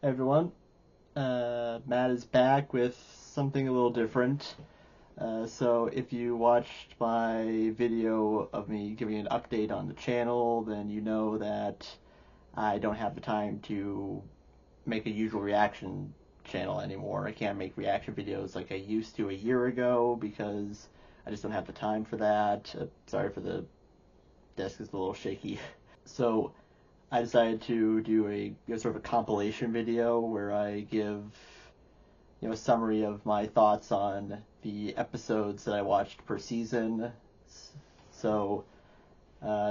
Everyone. Matt is back with something a little different. So if you watched my video of me giving an update on the channel, then you know that I don't have the time to make a usual reaction channel anymore. I can't make reaction videos like I used to a year ago because I just don't have the time for that. Sorry for the desk is a little shaky. So I decided to do a sort of a compilation video where I give a summary of my thoughts on the episodes that I watched per season. So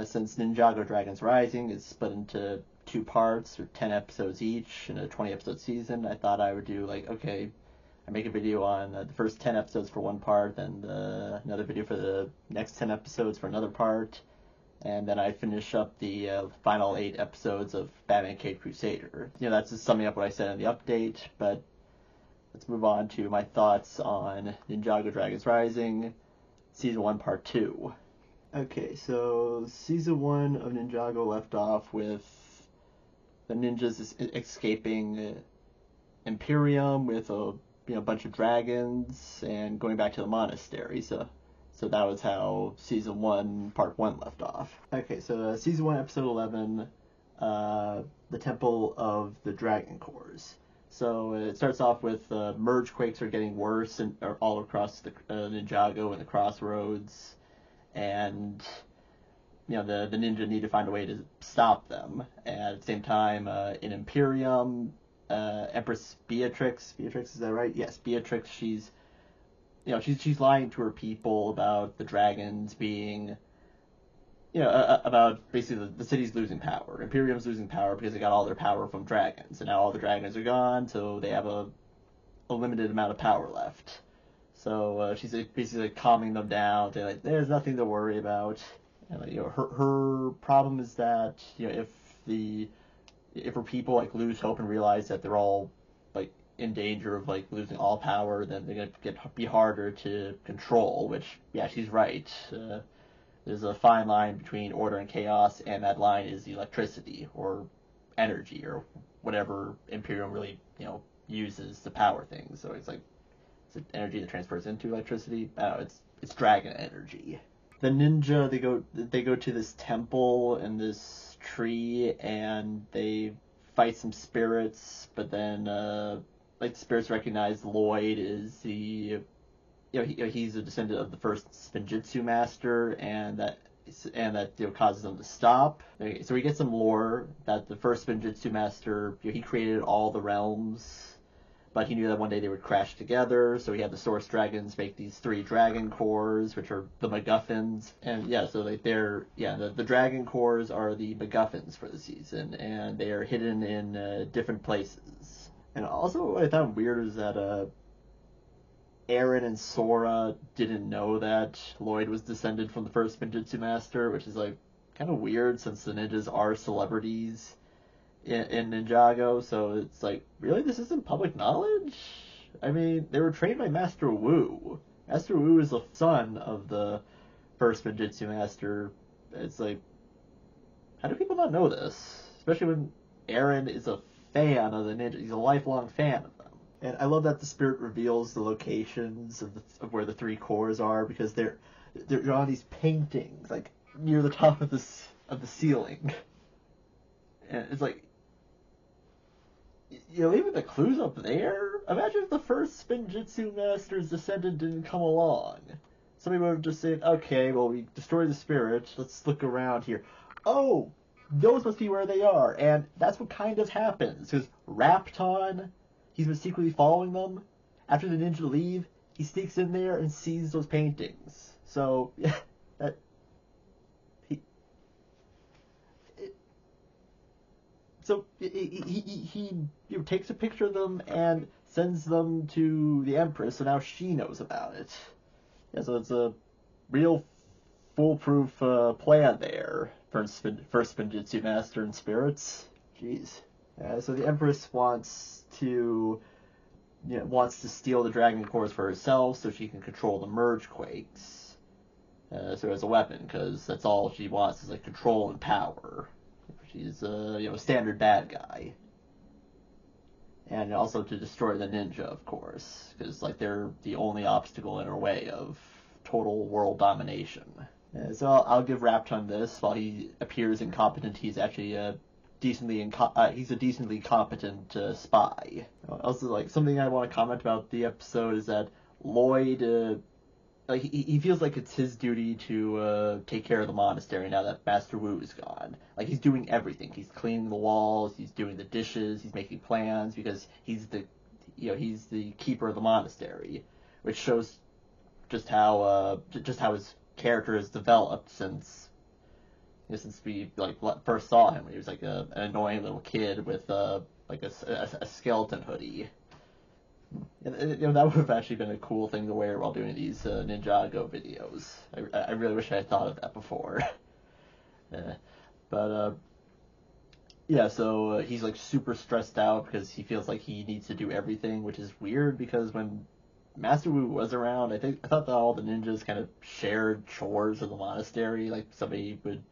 since Ninjago Dragons Rising is split into 2 parts or 10 episodes each in a 20-episode season, I thought I would do I make a video on the first 10 episodes for one part, then another video for the next 10 episodes for another part, and then I finish up the final 8 episodes of Batman Caped Crusader. That's just summing up what I said in the update, but let's move on to my thoughts on Ninjago Dragons Rising, Season 1, Part 2. Okay, so Season 1 of Ninjago left off with the ninjas escaping Imperium with a bunch of dragons and going back to the monastery, so that was how Season 1, Part 1 left off. Okay, so Season 1, Episode 11, the Temple of the Dragon Cores. So it starts off with merge quakes are getting worse all across the Ninjago and the crossroads, and the ninja need to find a way to stop them. And at the same time, in Imperium, Empress Beatrix, is that right? Yes, Beatrix, she's lying to her people about the dragons being, about basically the city's losing power. Imperium's losing power because they got all their power from dragons, and now all the dragons are gone, so they have a limited amount of power left. So she's basically calming them down, saying there's nothing to worry about. And her problem is that if her people lose hope and realize that they're all in danger of losing all power, then they're gonna be harder to control. Which, yeah, she's right. There's a fine line between order and chaos, and that line is electricity or energy or whatever Imperium really uses to power things. So it's energy that transfers into electricity. It's dragon energy. The ninja, they go to this temple in this tree and they fight some spirits, but then the spirits recognize Lloyd is he's a descendant of the first Spinjitzu master, and that causes them to stop. Okay, so we get some lore that the first Spinjitzu master, he created all the realms, but he knew that one day they would crash together, so he had the Source Dragons make these 3 dragon cores, which are the MacGuffins. And so the dragon cores are the MacGuffins for the season, and they are hidden in different places. And also what I found weird is that Eren and Sora didn't know that Lloyd was descended from the first Spinjitzu master, which is kind of weird since the ninjas are celebrities in Ninjago, so it's really, this isn't public knowledge? I mean, they were trained by Master Wu. Master Wu is the son of the first Spinjitzu master. It's how do people not know this? Especially when Eren is a fan of the ninja. He's a lifelong fan of them. And I love that the spirit reveals the locations of where the 3 cores are, because they're on these paintings, near the top of the ceiling. And it's even the clues up there. Imagine if the first Spinjitzu master's descendant didn't come along. Somebody would have just said, okay, well, we destroyed the spirit, let's look around here. Oh, those must be where they are. And that's what kind of happens, because Rapton, he's been secretly following them. After the ninja leave, he sneaks in there and sees those paintings. So, yeah, So he takes a picture of them and sends them to the Empress, so now she knows about it. Yeah, so it's a real foolproof plan there for first Spinjitzu master and spirits. Jeez. So the Empress wants to steal the dragon cores for herself so she can control the merge quakes. So as a weapon, because that's all she wants is control and power. She's a standard bad guy. and also to destroy the ninja, of course, because like they're the only obstacle in our way of total world domination. So I'll give Raptun this. While he appears incompetent, he's actually a decently competent spy. Also, like something I want to comment about the episode is that Lloyd, like he feels like it's his duty to take care of the monastery now that Master Wu is gone. Like he's doing everything. He's cleaning the walls. He's doing the dishes. He's making plans because he's the keeper of the monastery, which shows just how his character has developed since we like first saw him. He was like an annoying little kid with like a skeleton hoodie. And that would have actually been a cool thing to wear while doing these Ninjago videos. I really wish I had thought of that before. But yeah, so he's like super stressed out because he feels like he needs to do everything, which is weird because when Master Wu was around, I thought that all the ninjas kind of shared chores in the monastery. Like somebody would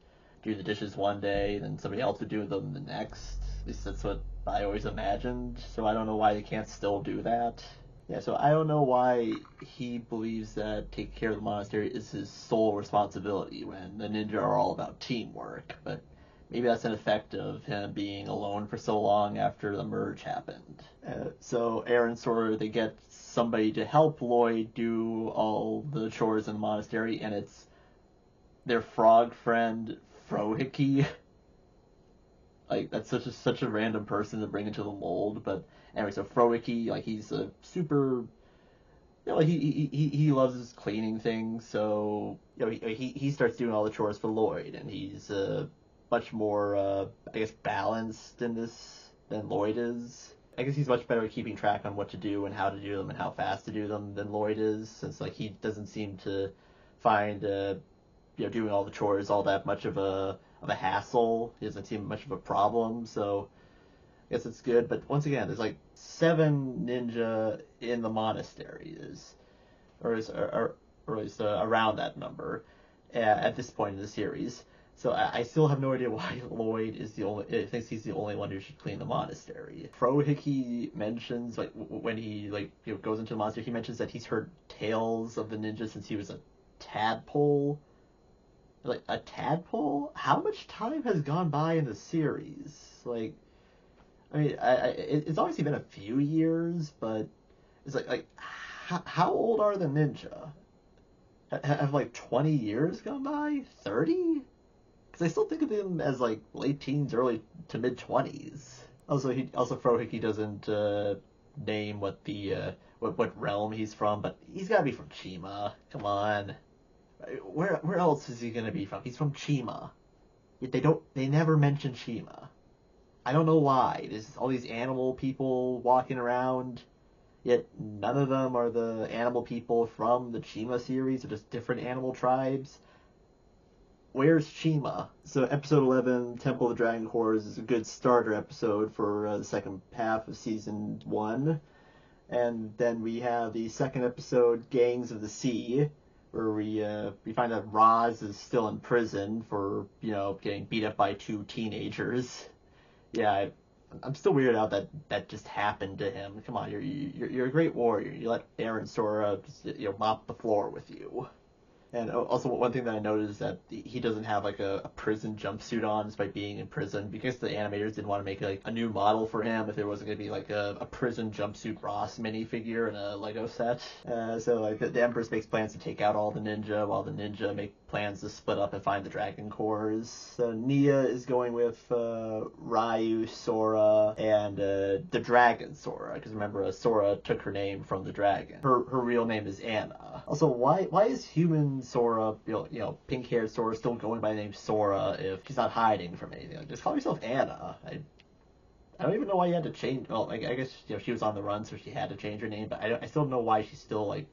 do the dishes one day, then somebody else would do them the next. At least that's what I always imagined. So I don't know why they can't still do that. Yeah, so I don't know why he believes that taking care of the monastery is his sole responsibility when the ninja are all about teamwork. But maybe that's an effect of him being alone for so long after the merge happened. So Aaron and Sora, they get somebody to help Lloyd do all the chores in the monastery, and it's their frog friend Frohickey. Like that's such a random person to bring into the mold, but anyway, so Frohickey, like he's a super, like he loves his cleaning things, so he starts doing all the chores for Lloyd, and he's much more I guess balanced in this than Lloyd is. I guess he's much better at keeping track on what to do and how to do them and how fast to do them than Lloyd is, since like he doesn't seem to find doing all the chores all that much of a hassle. He doesn't seem much of a problem, so I guess it's good. But once again, there's like 7 ninja in the monastery, or at least around that number at this point in the series. So I still have no idea why Lloyd thinks he's the only one who should clean the monastery. Frohickey mentions like when he goes into the monastery, he mentions that he's heard tales of the ninja since he was a tadpole. Like, a tadpole? How much time has gone by in the series? Like, I mean, it's obviously been a few years, but it's how old are the ninja? Have like 20 years gone by? 30? Because I still think of them as like late teens, early to mid 20s. Also, Frohickey doesn't name what what realm he's from, but he's got to be from Chima. Come on. Where else is he gonna be from? He's from Chima. Yet they never mention Chima. I don't know why. There's all these animal people walking around, yet none of them are the animal people from the Chima series. They're just different animal tribes. Where's Chima? So episode 11, Temple of the Dragon Cores, is a good starter episode for the second half of season 1. And then we have the second episode, Gangs of the Sea, where we find out Roz is still in prison for getting beat up by 2 teenagers. Yeah, I'm still weirded out that just happened to him. Come on, you're a great warrior. You let Aaron Sora just mop the floor with you. And also, one thing that I noticed is that he doesn't have like a prison jumpsuit on despite being in prison, because the animators didn't want to make like a new model for him if there wasn't going to be like a prison jumpsuit Ross minifigure in a Lego set. So like the Empress makes plans to take out all the ninja, while the ninja make plans to split up and find the Dragon Cores. So Nia is going with Ryu, Sora, and the Dragon Sora, because remember Sora took her name from the dragon. Her real name is Anna. Also, why is human Sora, pink-haired Sora, still going by the name Sora if she's not hiding from anything? Like, just call yourself Anna. I don't even know why you had to change. Well, I guess she was on the run, so she had to change her name. But I still don't know why she's still like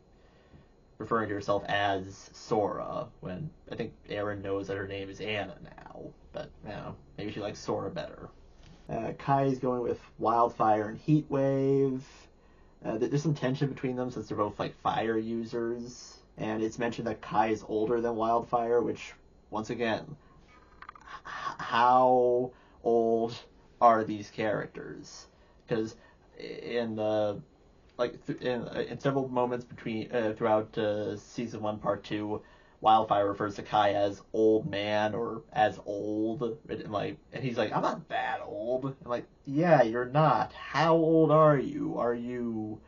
referring to herself as Sora when I think Aaron knows that her name is Anna now. But maybe she likes Sora better. Kai's going with Wildfire and Heatwave. There's some tension between them since they're both like fire users. And it's mentioned that Kai is older than Wildfire, which, once again, how old are these characters? Because in in several moments between throughout season 1, part 2, Wildfire refers to Kai as old man or as old, and he's like, I'm not that old. I'm like, yeah, you're not. How old are you? Are you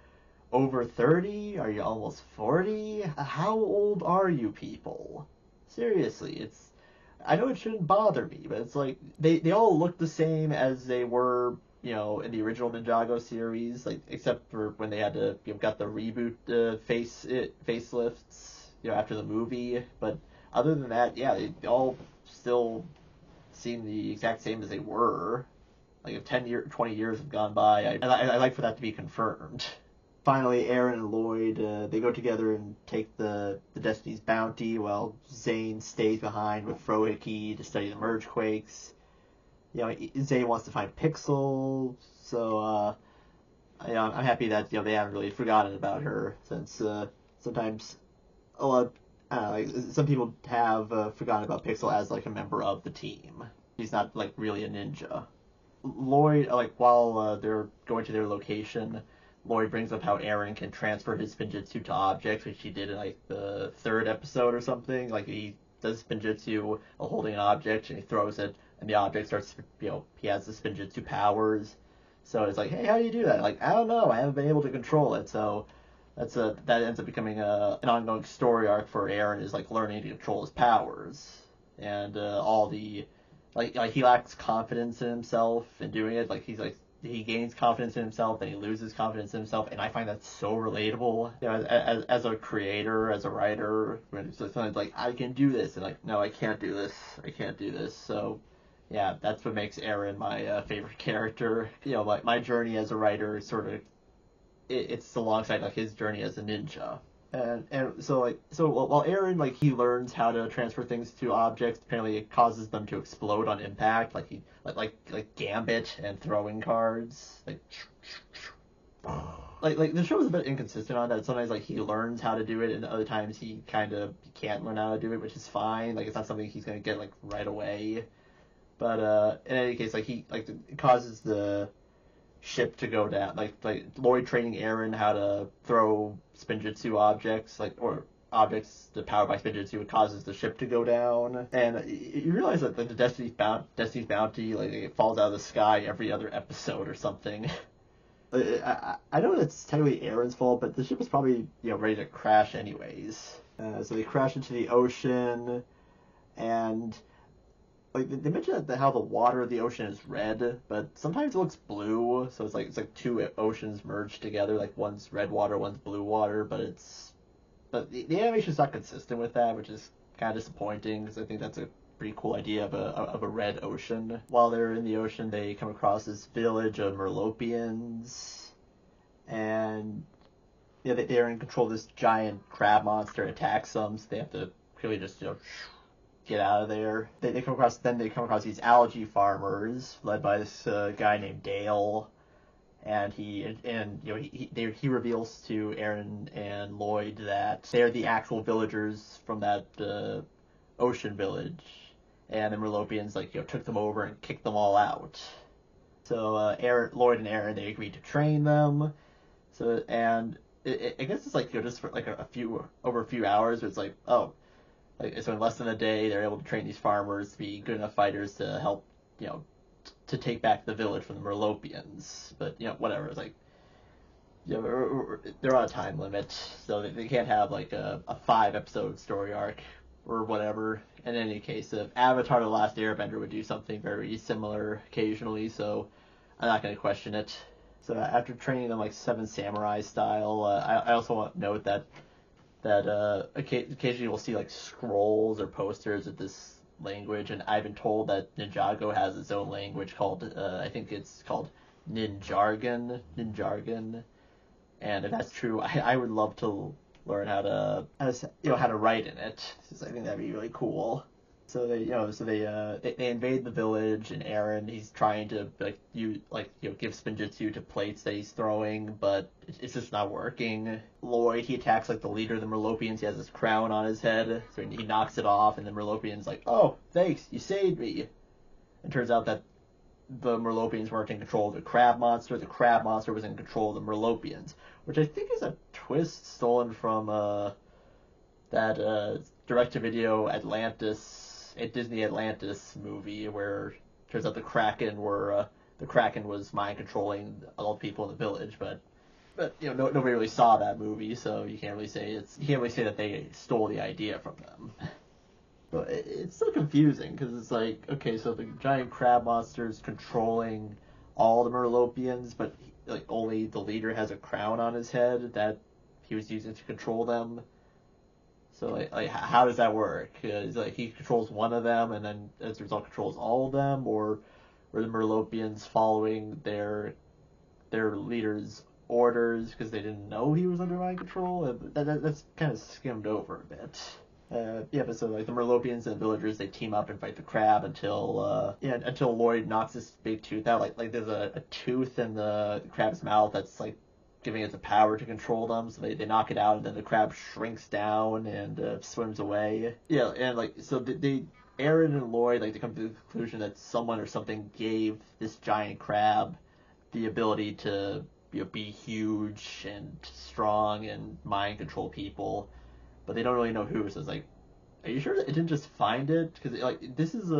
over 30? Are you almost 40? How old are you people? Seriously, I know it shouldn't bother me, but it's like they all look the same as they were, in the original Ninjago series, like except for when they had to got the reboot facelifts, after the movie. But other than that, yeah, they all still seem the exact same as they were. Like if 20 years have gone by, I like for that to be confirmed. Finally, Aaron and Lloyd, they go together and take the Destiny's Bounty, while Zane stays behind with Frohickey to study the Mergequakes. Zane wants to find Pixel, so I'm happy that they haven't really forgotten about her, since sometimes a lot some people have forgotten about Pixel as like a member of the team. He's not like really a ninja. Lloyd, while they're going to their location, Lloyd brings up how Aaron can transfer his spinjitzu to objects, which he did in like the 3rd episode or something. Like he does spinjitzu while holding an object and he throws it, and the object starts, he has the spinjitzu powers. So it's like, hey, how do you do that? Like, I don't know, I haven't been able to control it. So that ends up becoming an ongoing story arc for Aaron, is like learning to control his powers, and all the like he lacks confidence in himself in doing it. Like he gains confidence in himself, then he loses confidence in himself, and I find that so relatable. As a creator, as a writer, when it's something like, I can do this, and like, no, I can't do this. So yeah, that's what makes Aaron my favorite character. My journey as a writer is sort of, it's alongside like his journey as a ninja. And so while Aaron, like, he learns how to transfer things to objects, apparently it causes them to explode on impact, like Gambit and throwing cards, like the show is a bit inconsistent on that. Sometimes like he learns how to do it, and other times he can't learn how to do it, which is fine. Like it's not something he's gonna get like right away. But in any case, it causes the ship to go down. Like Lloyd training Aaron how to throw spinjitzu objects, or objects powered by spinjitzu, it causes the ship to go down. And you realize that the Destiny's Bounty, like, it falls out of the sky every other episode or something. I know it's technically Aaron's fault, but the ship was probably ready to crash anyways. So they crash into the ocean, and like they mentioned that how the water of the ocean is red, but sometimes it looks blue. So it's like two oceans merged together. Like one's red water, one's blue water. But the animation's not consistent with that, which is kind of disappointing, because I think that's a pretty cool idea of a red ocean. While they're in the ocean, they come across this village of Merlopians, and they're in control of this giant crab monster. Attacks them, so they have to really just get out of there. They come across these algae farmers led by this guy named Dale, and he reveals to Aaron and Lloyd that they're the actual villagers from that ocean village, and the Merlopians took them over and kicked them all out. So Lloyd and Aaron, they agreed to train them. So, and I guess it's just for over a few hours. But it's like, oh. So in less than a day, they're able to train these farmers to be good enough fighters to help, to take back the village from the Merlopians. But, whatever. It's like, they're on a time limit, so they can't have a 5-episode story arc or whatever. In any case, if Avatar: The Last Airbender would do something very similar occasionally, so I'm not going to question it. So after training them Seven Samurai style, I also want to note that occasionally we'll see scrolls or posters of this language, and I've been told that Ninjago has its own language called, I think it's called Ninjargon, and if that's true, I would love to learn how to write in it, because I think that'd be really cool. So they invade the village, and Aaron, he's trying to give spinjitzu to plates that he's throwing, but it's just not working. Lloyd, he attacks the leader of the Merlopians. He has this crown on his head, so he knocks it off, and the Merlopian's like, "Oh, thanks, you saved me." And turns out that the Merlopians weren't in control of the crab monster was in control of the Merlopians, which I think is a twist stolen from that direct-to-video Atlantis, a Disney Atlantis movie where it turns out the Kraken was mind controlling all the people in the village, but nobody really saw that movie, so you can't really say that they stole the idea from them. But it's still confusing because it's like, okay, so the giant crab monster is controlling all the Merlopians, but like only the leader has a crown on his head that he was using to control them. So like how does that work? Is like he controls one of them and then as a result controls all of them, or were the Merlopians following their leader's orders because they didn't know he was under mind control? That's kind of skimmed over a bit. But so like the Merlopians and the villagers, they team up and fight the crab until Lloyd knocks this big tooth out. Like there's a tooth in the crab's mouth that's like giving it the power to control them. So they knock it out, and then the crab shrinks down and swims away. Yeah, and like so Aaron and Lloyd they come to the conclusion that someone or something gave this giant crab the ability to be huge and strong and mind control people. But they don't really know who. So it's like, are you sure that it didn't just find it? Because like this is I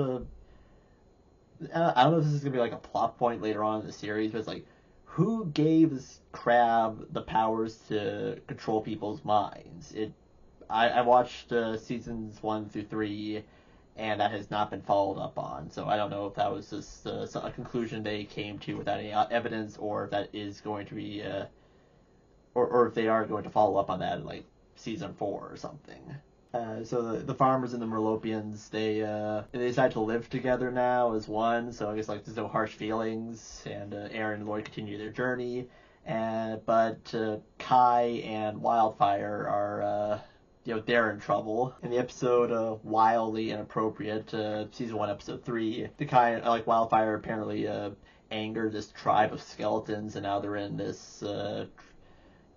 don't know if this is gonna be like a plot point later on in the series, but it's like, who gave this crab the powers to control people's minds? I watched seasons 1 through 3, and that has not been followed up on. So I don't know if that was just a conclusion they came to without any evidence, or if that is going to be, or if they are going to follow up on that in like season 4 or something. So the farmers and the Merlopians, they decide to live together now as one. So I guess like there's no harsh feelings, and Aaron and Lloyd continue their journey. But Kai and Wildfire are they're in trouble. In the episode Wyldly Inappropriate, season 1, episode 3, the Kai like Wildfire apparently angered this tribe of skeletons, and now they're in this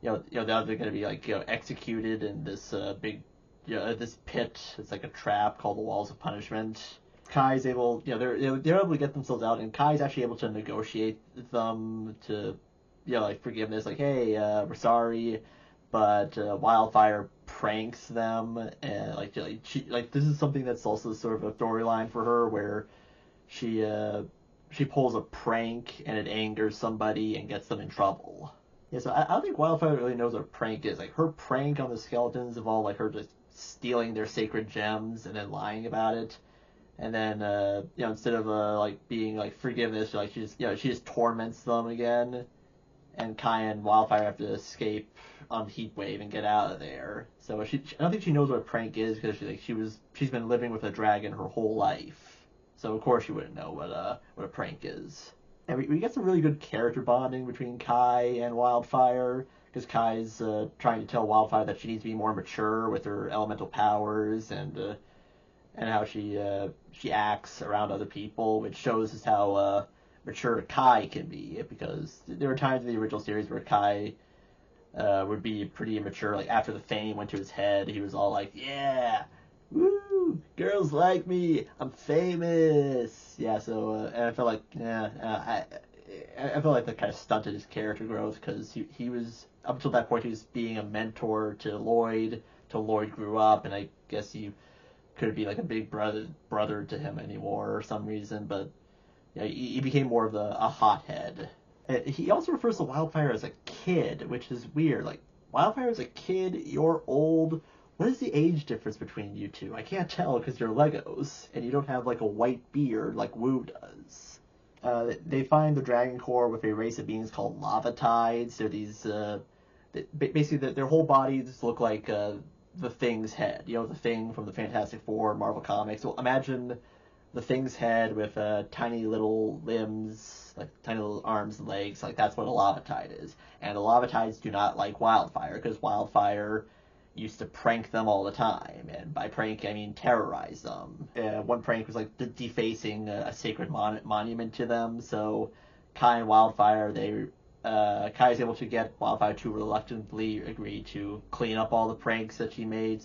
now they're going to be like executed in this big this pit. It's like a trap called the Walls of Punishment. Kai's able they're able to get themselves out, and Kai's actually able to negotiate them to like forgiveness, like, hey, we're sorry, but Wildfire pranks them, and like this is something that's also sort of a storyline for her, where she pulls a prank and it angers somebody and gets them in trouble. Yeah, so I don't think Wildfire really knows what a prank is. Like her prank on the skeletons involved like her just stealing their sacred gems and then lying about it, and then instead of like being like forgiveness, she just torments them again. And Kai and Wildfire have to escape on Heatwave and get out of there. So I don't think she knows what a prank is, because she's been living with a dragon her whole life. So of course she wouldn't know what a prank is. And we get some really good character bonding between Kai and Wildfire, because Kai's trying to tell Wildfire that she needs to be more mature with her elemental powers, and how she acts around other people, which shows us how mature Kai can be, because there were times in the original series where Kai would be pretty immature. Like after the fame went to his head, he was all like, yeah, woo, girls like me, I'm famous. Yeah, so and I felt like I felt like that kind of stunted his character growth, because he was, up until that point, he was being a mentor to Lloyd till Lloyd grew up, and I guess he couldn't be like a big brother to him anymore for some reason, but he became more of a hothead. He also refers to Wildfire as a kid, which is weird. Like, Wildfire is a kid, you're old. What is the age difference between you two? I can't tell because you're Legos, and you don't have like a white beard like Wu does. They find the Dragon Core with a race of beings called Lava Tides. They're these, basically their whole bodies look like the Thing's head. The Thing from the Fantastic Four, Marvel Comics. So imagine the Thing's head with tiny little limbs, like tiny little arms and legs. Like that's what a Lava Tide is. And the Lava Tides do not like Wildfire, because Wildfire used to prank them all the time, and by prank I mean terrorize them. One prank was like defacing a sacred monument to them. So Kai and Wildfire, Kai is able to get Wildfire to reluctantly agree to clean up all the pranks that she made.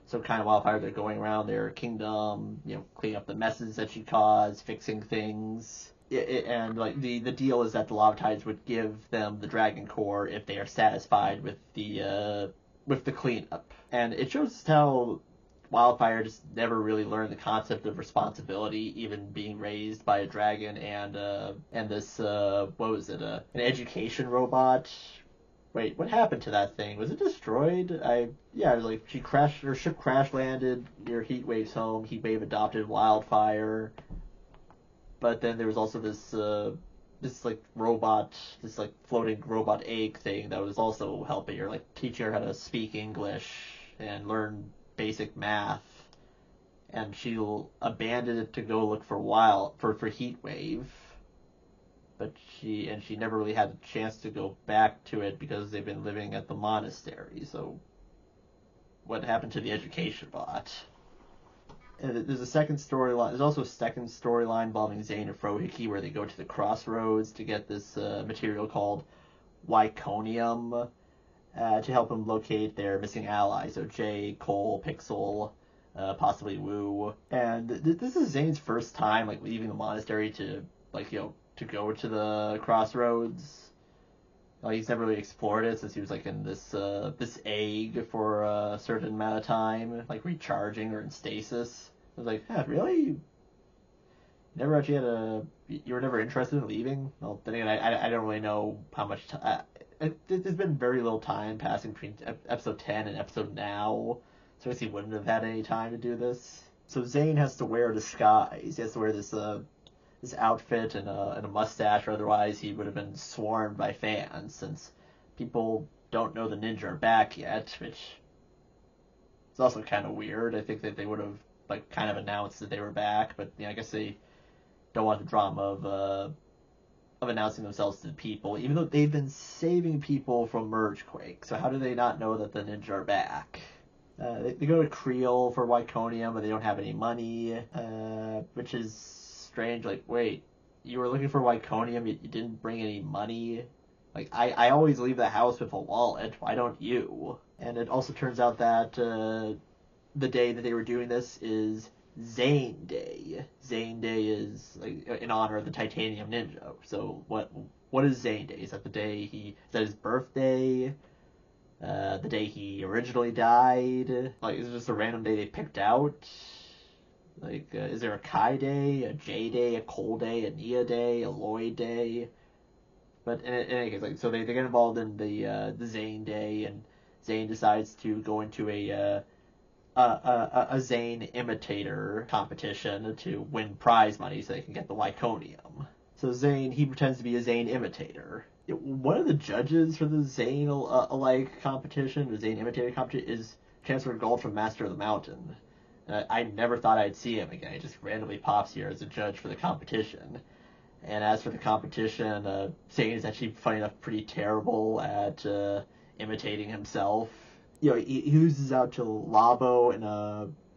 So Kai and Wildfire, they're going around their kingdom, cleaning up the messes that she caused, fixing things. and like the deal is that the Lava Tides would give them the Dragon Core if they are satisfied with the cleanup. And it shows how Wildfire just never really learned the concept of responsibility, even being raised by a dragon and this what was it, an education robot. Wait, what happened to that thing? Was it destroyed? Yeah, like her ship crash landed near Heatwave's home. Heatwave adopted Wildfire, but then there was also this like robot, this like floating robot egg thing that was also helping her, like teaching her how to speak English and learn basic math. And she'll abandon it to go look for Heatwave. But she never really had a chance to go back to it because they've been living at the monastery. So what happened to the education bot? And there's a second storyline. There's also a second storyline involving Zane and Frohike where they go to the crossroads to get this material called Wyconium to help them locate their missing allies. So Jay, Cole, Pixel, possibly Wu. And this is Zane's first time like leaving the monastery to to go to the crossroads. He's never really explored it since he was like in this egg for a certain amount of time, like recharging or in stasis. I was like, really? You never actually you were never interested in leaving? Well, then again, I don't really know how much time. There's been very little time passing between episode 10 and episode now, so I guess he wouldn't have had any time to do this. So Zane has to wear a disguise. He has to wear this outfit and a mustache, or otherwise he would have been swarmed by fans, since people don't know the ninja are back yet, which is also kind of weird. I think that they would have like kind of announced that they were back, but I guess they don't want the drama of announcing themselves to the people, even though they've been saving people from Mergequake. So how do they not know that the ninja are back? They go to Creel for Wyconium, but they don't have any money, which is strange. Like, wait, you were looking for Wyconium, you didn't bring any money? Like, I always leave the house with a wallet, why don't you? And it also turns out that the day that they were doing this is Zane Day. Zane Day is like in honor of the Titanium Ninja. So what is Zane Day? Is that is that his birthday? The day he originally died? Like, is it just a random day they picked out? Like, is there a Kai Day, a J Day, a Cole Day, a Nia Day, a Lloyd Day? But in any case, like, so they get involved in the Zane Day, and Zane decides to go into a Zane imitator competition to win prize money so they can get the Wyconium. So Zane, he pretends to be a Zane imitator. One of the judges for the Zane alike competition, the Zane imitator competition, is Chancellor Gold from Master of the Mountain. I never thought I'd see him again. He just randomly pops here as a judge for the competition. And as for the competition, Zane is actually, funny enough, pretty terrible at imitating himself. He oozes out to Labo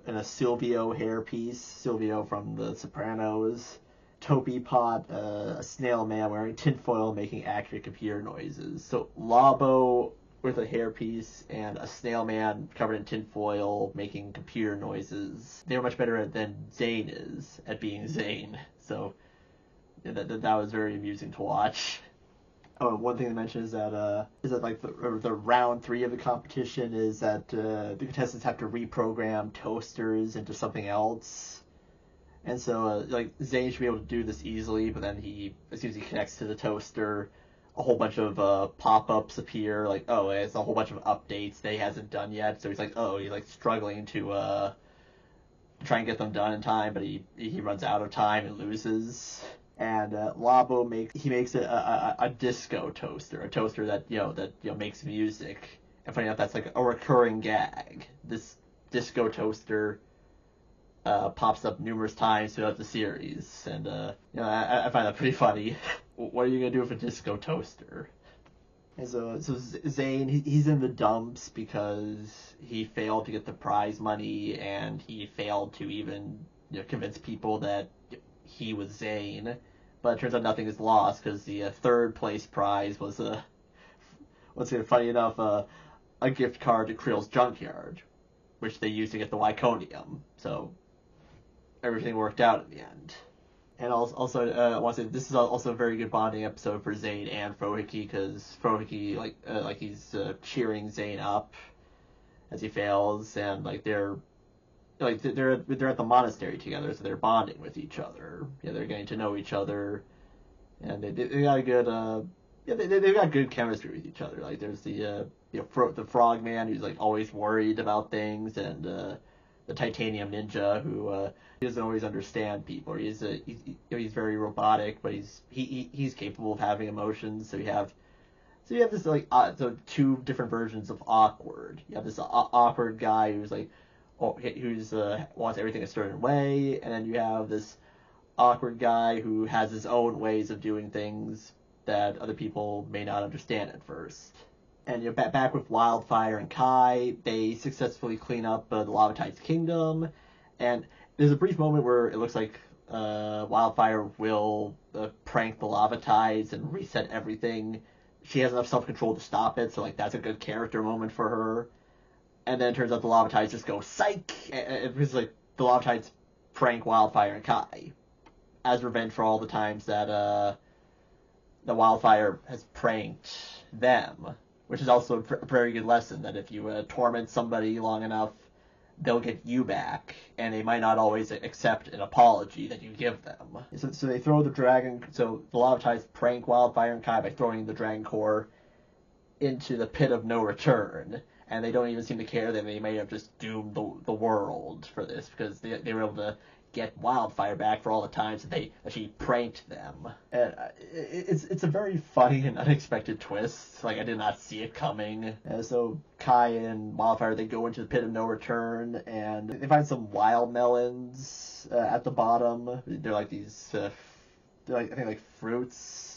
in a Silvio hairpiece, Silvio from The Sopranos, Topi Pot, a snail man wearing tinfoil making accurate computer noises. So Labo with a hairpiece and a snail man covered in tinfoil making computer noises. They were much better than Zane is at being Zane. So that was very amusing to watch. Oh, one thing to mention is that like the round 3 of the competition is that the contestants have to reprogram toasters into something else, and so like Zane should be able to do this easily, but then as soon as he connects to the toaster, a whole bunch of pop-ups appear, like, oh, it's a whole bunch of updates that he hasn't done yet, so he's like struggling to try and get them done in time, but he runs out of time and loses. And Labo makes a disco toaster, a toaster that makes music. And funny enough, that's like a recurring gag. This disco toaster pops up numerous times throughout the series, and I find that pretty funny. What are you gonna do with a disco toaster? And so Zane, he's in the dumps because he failed to get the prize money, and he failed to even convince people that he was Zane. But it turns out nothing is lost because the third place prize was funny enough, a gift card to Krill's Junkyard, which they used to get the Wyconium. So everything worked out in the end. And also, I want to say this is also a very good bonding episode for Zane and Frohike, because Frohike like he's cheering Zane up as he fails, and like they're at the monastery together, so they're bonding with each other. Yeah, they're getting to know each other, and they got a good they've got good chemistry with each other. Like there's the the frog man who's like always worried about things, and the titanium ninja who he doesn't always understand people. He's very robotic, but he's capable of having emotions. So you have this like so two different versions of awkward. You have this awkward guy who's like who's wants everything a certain way, and then you have this awkward guy who has his own ways of doing things that other people may not understand at first. And you're back with Wildfire and Kai. They successfully clean up the Lavatide's kingdom, and there's a brief moment where it looks like Wildfire will prank the Lavatides and reset everything. She has enough self-control to stop it, so like that's a good character moment for her. And then it turns out the Lavatides just go psych, because like the Lavatides prank Wildfire and Kai as revenge for all the times that the Wildfire has pranked them, which is also a very good lesson that if you torment somebody long enough, they'll get you back, and they might not always accept an apology that you give them. So they throw the dragon. So the Lavatides prank Wildfire and Kai by throwing the dragon core into the pit of no return, and they don't even seem to care that they may have just doomed the world for this, because they were able to get Wildfire back for all the times that she pranked them. And it's a very funny and unexpected twist. Like I did not see it coming. So Kai and Wildfire, they go into the pit of no return, and they find some wild melons at the bottom. They're like these, they're like I think like fruits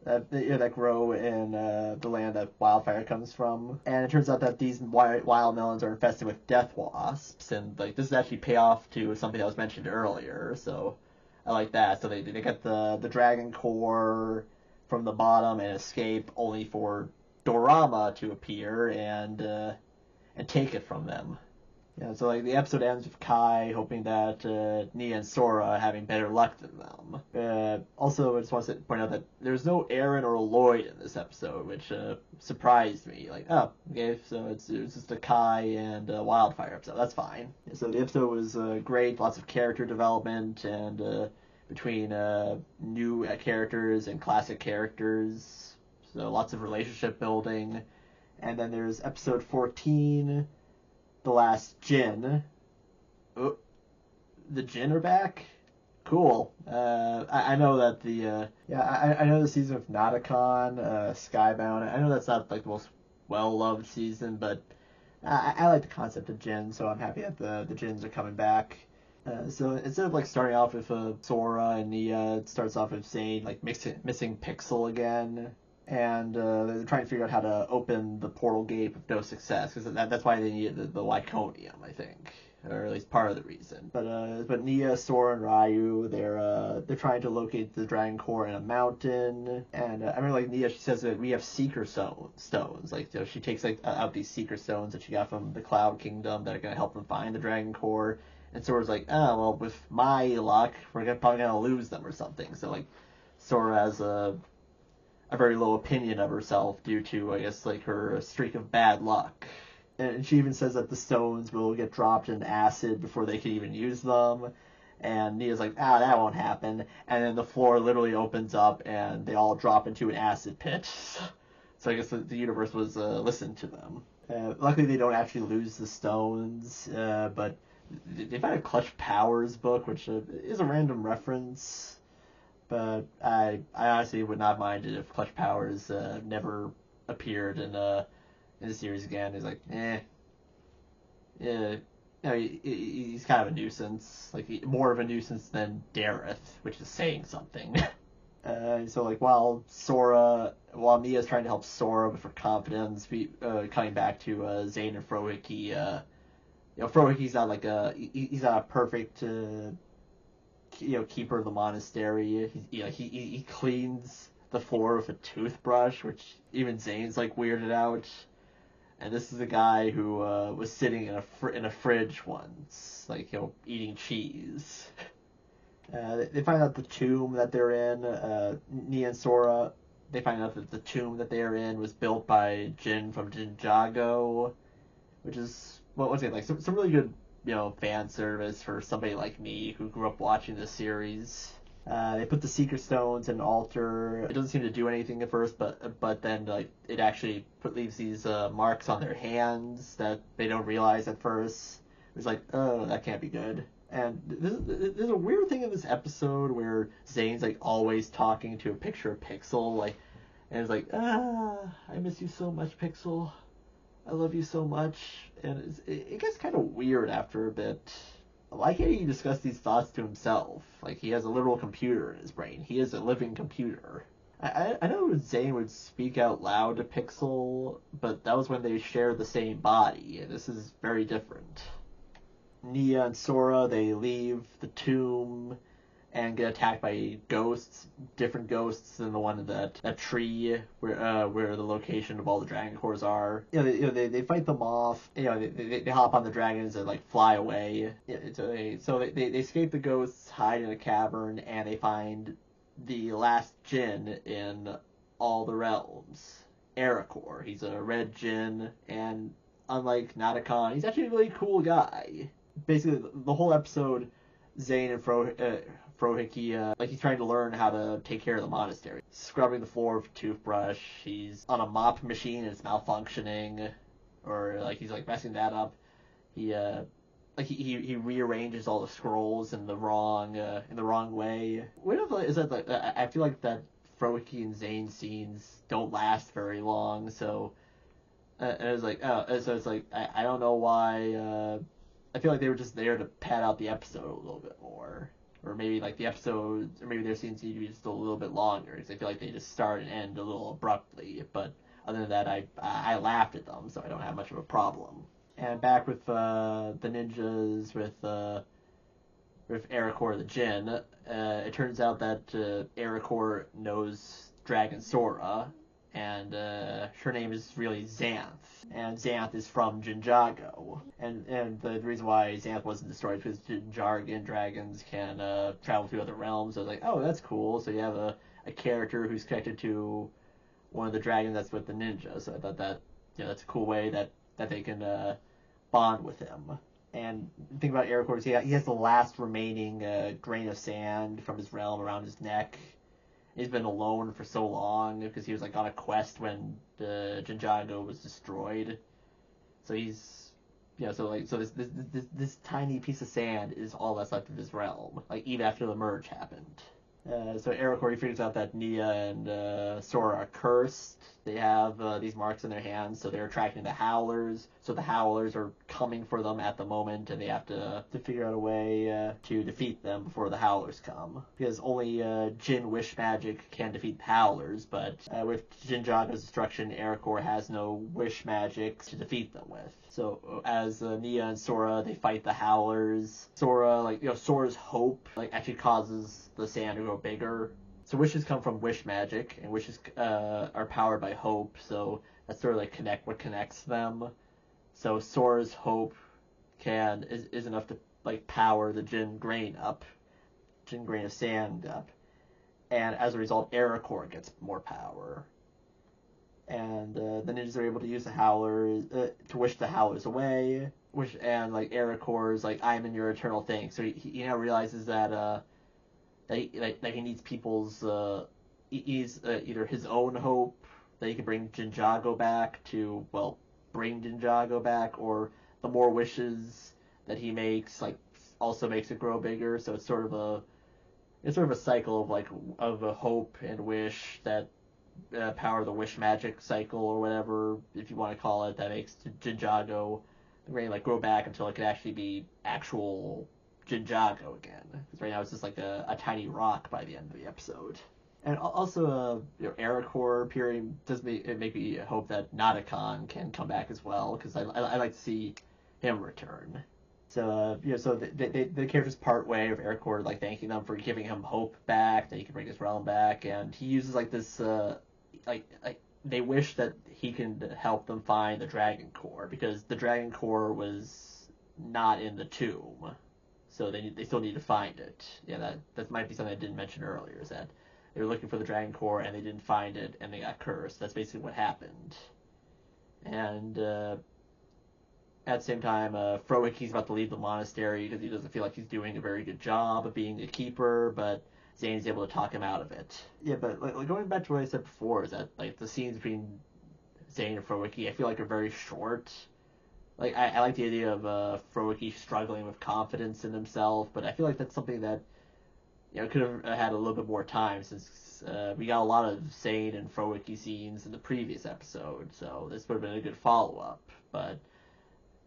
that grow in the land that Wildfire comes from. And it turns out that these wild melons are infested with death wasps, and like this is actually payoff to something that was mentioned earlier, so I like that. So they get the dragon core from the bottom and escape, only for Dorama to appear and take it from them. Yeah, so like the episode ends with Kai hoping that Nia and Sora are having better luck than them. Also, I just want to point out that there's no Aaron or Lloyd in this episode, which surprised me. Like, oh, okay, so it's just a Kai and Wildfire episode. That's fine. Yeah, so the episode was great, lots of character development, and between new characters and classic characters, so lots of relationship building. And then there's episode 14. The Last Djinn. Oh, the Djinn are back? Cool. I know that I know the season of Nauticon, Skybound. I know that's not like the most well-loved season, but I like the concept of Djinn, so I'm happy that the Djinns are coming back. So instead of like starting off with Sora and Nia, it starts off with Zane like missing Pixel again. And they're trying to figure out how to open the portal gate with no success, because that's why they needed the Lyconium, I think, or at least part of the reason. But Nia, Sora, and Ryu, they're trying to locate the dragon core in a mountain. And I remember like Nia, she says that we have seeker stones. Like she takes like out these seeker stones that she got from the Cloud Kingdom that are gonna help them find the dragon core. And Sora's like, oh well, with my luck, we're probably gonna lose them or something. So like Sora has a very low opinion of herself due to, I guess, like her streak of bad luck. And she even says that the stones will get dropped in acid before they can even use them. And Nia's like, that won't happen. And then the floor literally opens up and they all drop into an acid pit. So I guess the universe was listened to them. Luckily they don't actually lose the stones, but they find a Clutch Powers book, which is a random reference. But I honestly would not mind it if Clutch Powers never appeared in the series again. He's like, he's kind of a nuisance. Like more of a nuisance than Dareth, which is saying something. So like while Mia's trying to help Sora with her confidence, coming back to Zane and Frohike, Frohike's not like he's not a perfect. Keeper of the monastery. He cleans the floor with a toothbrush, which even Zane's like weirded out. And this is a guy who was sitting in a fridge once, like eating cheese. They find out the tomb that they're in. Nia and Sora, they find out that the tomb that they're in was built by Djinn from Ninjago, which is what's it like some really good fan service for somebody like me who grew up watching this series. They put the secret stones in an altar. It doesn't seem to do anything at first, but then like it actually leaves these marks on their hands that they don't realize at first. It's like, oh, that can't be good. And there's a weird thing in this episode where Zane's like always talking to a picture of Pixel, like, and it's like, I miss you so much, Pixel. I love you so much. And it gets kind of weird after a bit. Why can't he discuss these thoughts to himself? Like, he has a literal computer in his brain. He is a living computer. I know Zane would speak out loud to Pixel, but that was when they shared the same body. This is very different. Nia and Sora, they leave the tomb and get attacked by ghosts, different ghosts than the one in that tree where the location of all the dragon cores are. They fight them off. They hop on the dragons and like fly away. So they escape the ghosts, hide in a cavern, and they find the Last Djinn in all the realms. Aracor. He's a red Djinn, and unlike Nadakon, he's actually a really cool guy. Basically, the whole episode, Zane and Frohiki, like he's trying to learn how to take care of the monastery. Scrubbing the floor with a toothbrush. He's on a mop machine and it's malfunctioning, or like he's like messing that up. He rearranges all the scrolls in the wrong way. What is that? I feel like that Frohiki and Zane scenes don't last very long, so and it was like so it's like I don't know why. I feel like they were just there to pad out the episode a little bit more. Or maybe like the episodes, or maybe their scenes need to be just a little bit longer, because I feel like they just start and end a little abruptly. But other than that, I laughed at them, so I don't have much of a problem. And back with the ninjas with Aracor the Djinn, it turns out that Aracor knows Dragon Sora, and her name is really Xanth, and Xanth is from Ninjago, and the reason why Xanth wasn't destroyed is because Ninjagan dragons can travel through other realms. So I was like, oh, that's cool. So you have a character who's connected to one of the dragons that's with the ninja. So I thought that that's a cool way that they can bond with him. And the thing about Aracor is he has the last remaining grain of sand from his realm around his neck. He's been alone for so long because he was like on a quest when the Ninjago was destroyed. So he's this tiny piece of sand is all that's left of his realm. Like even after the merge happened. So Aracor figures out that Nia and Sora are cursed. They have these marks in their hands, so they're attracting the Howlers. So the Howlers are coming for them at the moment, and they have to figure out a way to defeat them before the Howlers come. Because only Djinn Wish Magic can defeat the Howlers, but with Ninjago's destruction, Aracor has no Wish Magic to defeat them with. So as Nia and Sora, they fight the Howlers. Sora's hope actually causes the sand to grow bigger. So wishes come from wish magic, and wishes are powered by hope. So that's sort of like what connects them. So Sora's hope is enough to like power the Djinn grain of sand up, and as a result, Aracor gets more power. And the ninjas are able to use the Howlers to wish the Howlers away. And like Aracor's like, I'm in your eternal thing. So he now realizes that he needs people's either his own hope that he can bring Ninjago back to bring Ninjago back, or the more wishes that he makes also makes it grow bigger. So it's sort of a cycle of a hope and wish that power the wish magic cycle, or whatever if you want to call it, that makes Ninjago grow back until it can actually be actual Ninjago again. Because right now it's just like a tiny rock by the end of the episode. And also, Aracor appearing does make me hope that Nadakon can come back as well, because I like to see him return. So the characters part way of Aracor thanking them for giving him hope back, that he can bring his realm back, and he uses this they wish that he can help them find the Dragon Core, because the Dragon Core was not in the tomb. so they still need to find it. Yeah, that might be something I didn't mention earlier, is that they were looking for the Dragon Core and they didn't find it and they got cursed. That's basically what happened. And at the same time, Frohiki's about to leave the monastery because he doesn't feel like he's doing a very good job of being a keeper, but Zane's able to talk him out of it. Yeah, but like going back to what I said before, is that like the scenes between Zane and Frohiki, I feel like are very short. Like I like the idea of Frohiki struggling with confidence in himself, but I feel like that's something that could have had a little bit more time, since we got a lot of Zane and Frohiki scenes in the previous episode, so this would have been a good follow-up. But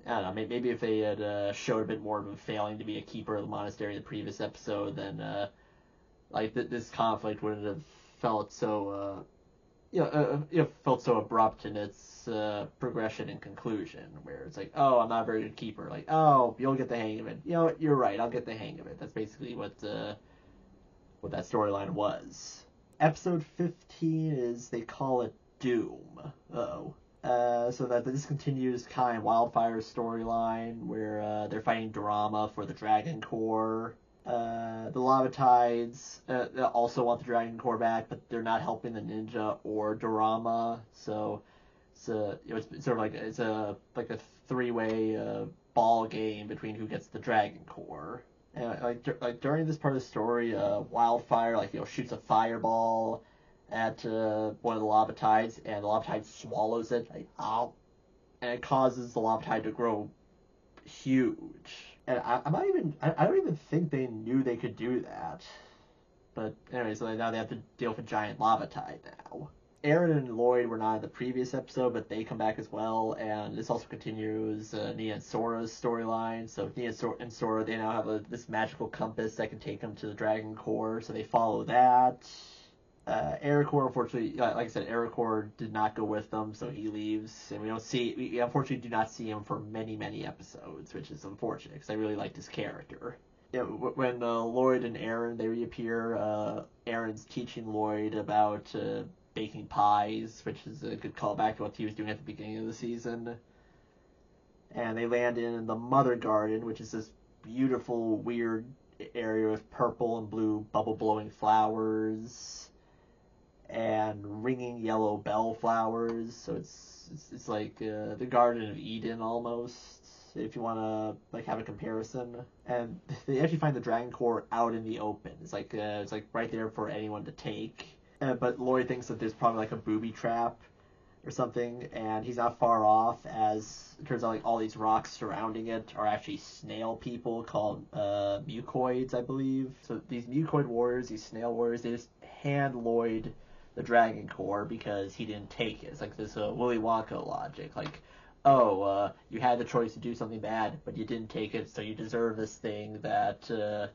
I don't know, maybe if they had showed a bit more of him failing to be a keeper of the monastery in the previous episode, then this conflict wouldn't have felt so felt so abrupt in its progression and conclusion, where it's like, oh, I'm not a very good keeper. Like, oh, you'll get the hang of it. You know what? You're right. I'll get the hang of it. That's basically what that storyline was. Episode 15 is, they call it Doom. So that this continues Kai and Wildfire's storyline, where they're fighting Drama for the Dragon Core. The Lava Tides also want the Dragon Core back, but they're not helping the Ninja or Dorama. So it's sort of like a three-way ball game between who gets the Dragon Core. And like during this part of the story, Wildfire shoots a fireball at one of the Lava Tides, and the Lava Tide swallows it, and it causes the Lava Tide to grow huge. And I don't even think they knew they could do that. But anyway, so now they have to deal with a giant Lava Tide now. Aaron and Lloyd were not in the previous episode, but they come back as well, and this also continues Nia and Sora's storyline. So Nia and Sora, they now have this magical compass that can take them to the Dragon Core, so they follow that. Ericor, unfortunately, like I said, Ericor did not go with them, so he leaves, and we unfortunately do not see him for many, many episodes, which is unfortunate, because I really liked his character. Yeah, when Lloyd and Aaron, they reappear, Aaron's teaching Lloyd about baking pies, which is a good callback to what he was doing at the beginning of the season. And they land in the Mother Garden, which is this beautiful, weird area with purple and blue bubble-blowing flowers and ringing yellow bellflowers. So it's like the Garden of Eden almost, if you want to have a comparison. And they actually find the Dragon Core out in the open. It's like right there for anyone to take. But Lloyd thinks that there's probably a booby trap or something, and he's not far off, as it turns out all these rocks surrounding it are actually snail people called mucoids, I believe. So these mucoid warriors, these snail warriors, they just hand Lloyd the Dragon Core because he didn't take it. It's like this Willy Wonka logic, you had the choice to do something bad, but you didn't take it, so you deserve this thing that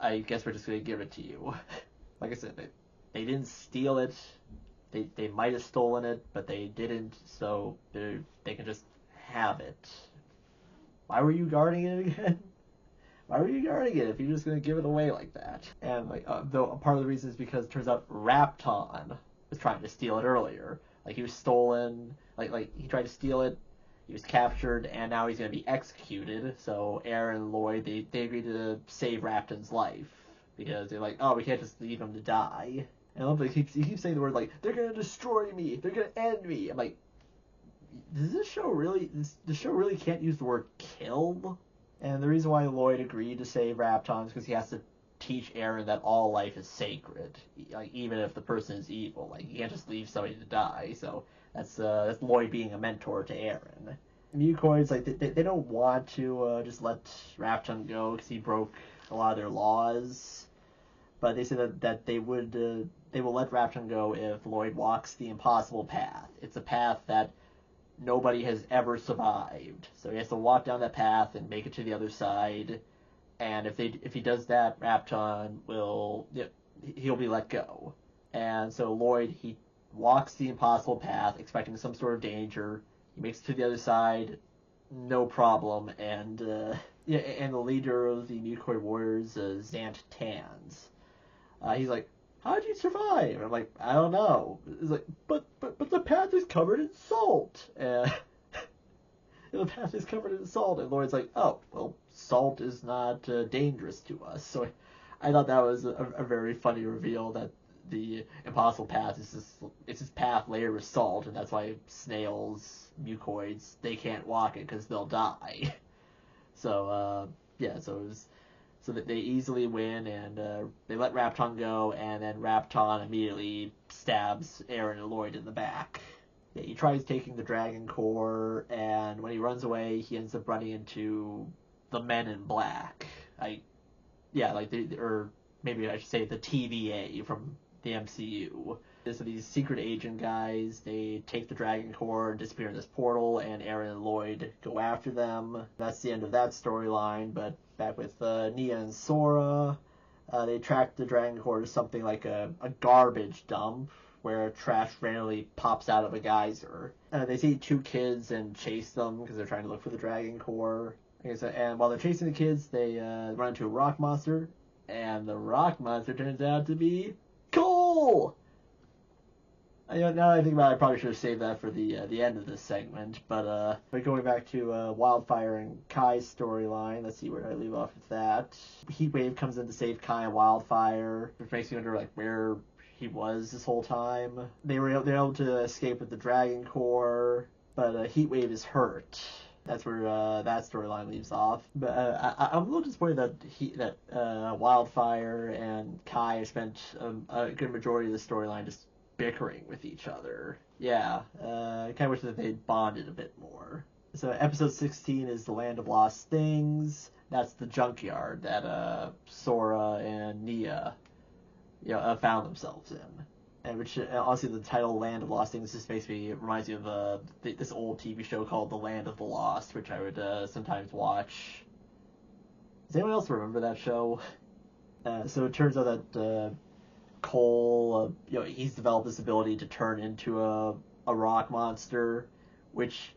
I guess we're just going to give it to you. Like I said, they didn't steal it. They might have stolen it, but they didn't, so they can just have it. Why were you guarding it again? Why were you guarding it if you're just going to give it away like that? And though part of the reason is because it turns out Rapton was trying to steal it earlier. He was stolen, he tried to steal it, he was captured, and now he's going to be executed. So Aaron and Lloyd, they agreed to save Rapton's life, because they're like, oh, we can't just leave him to die. And I love he keeps saying the word they're gonna destroy me, they're gonna end me. I'm like, does this show really? The show really can't use the word kill? And the reason why Lloyd agreed to save Rapton is because he has to teach Aaron that all life is sacred, even if the person is evil. You can't just leave somebody to die. So that's Lloyd being a mentor to Aaron. Mucoids, they don't want to just let Rapton go because he broke a lot of their laws. But they say that they will let Rapton go if Lloyd walks the impossible path. It's a path that nobody has ever survived. So he has to walk down that path and make it to the other side. And if he does that, Rapton he'll be let go. And so Lloyd, he walks the impossible path, expecting some sort of danger. He makes it to the other side, no problem. And and the leader of the Mucoid Warriors, Zant Tans. He's like, how'd you survive? And I'm like, I don't know. He's like, but the path is covered in salt. the path is covered in salt. And Lloyd's like, oh, well, salt is not dangerous to us. So I thought that was a very funny reveal that the impossible path is it's this path layered with salt, and that's why snails, mucoids, they can't walk it because they'll die. So yeah, so it was so that they easily win, and they let Rapton go, and then Rapton immediately stabs Aaron and Lloyd in the back. Yeah, he tries taking the Dragon Core, and when he runs away, he ends up running into the Men in Black. Or maybe I should say the TVA from the MCU. So these secret agent guys, they take the Dragon Core and disappear in this portal, and Aaron and Lloyd go after them. That's the end of that storyline, but back with Nia and Sora, they track the Dragon Core to something like a garbage dump, where trash randomly pops out of a geyser. They see two kids and chase them because they're trying to look for the Dragon Core. And while they're chasing the kids, they run into a rock monster, and the rock monster turns out to be Cole! Now that I think about it, I probably should have saved that for the end of this segment, but going back to Wildfire and Kai's storyline, let's see, where did I leave off with that? Heatwave comes in to save Kai and Wildfire, which makes me wonder, like, where he was this whole time. They're able to escape with the Dragon Core, but Heatwave is hurt. That's where that storyline leaves off. But I'm a little disappointed that Wildfire and Kai spent a good majority of the storyline just bickering with each other. Yeah, I kind of wish that they'd bonded a bit more. So episode 16 is The Land of Lost Things. That's the junkyard that Sora and Nia found themselves in. And which, honestly, the title Land of Lost Things just reminds me of this old TV show called The Land of the Lost, which I would sometimes watch. Does anyone else remember that show? So it turns out that Cole, he's developed this ability to turn into a rock monster, which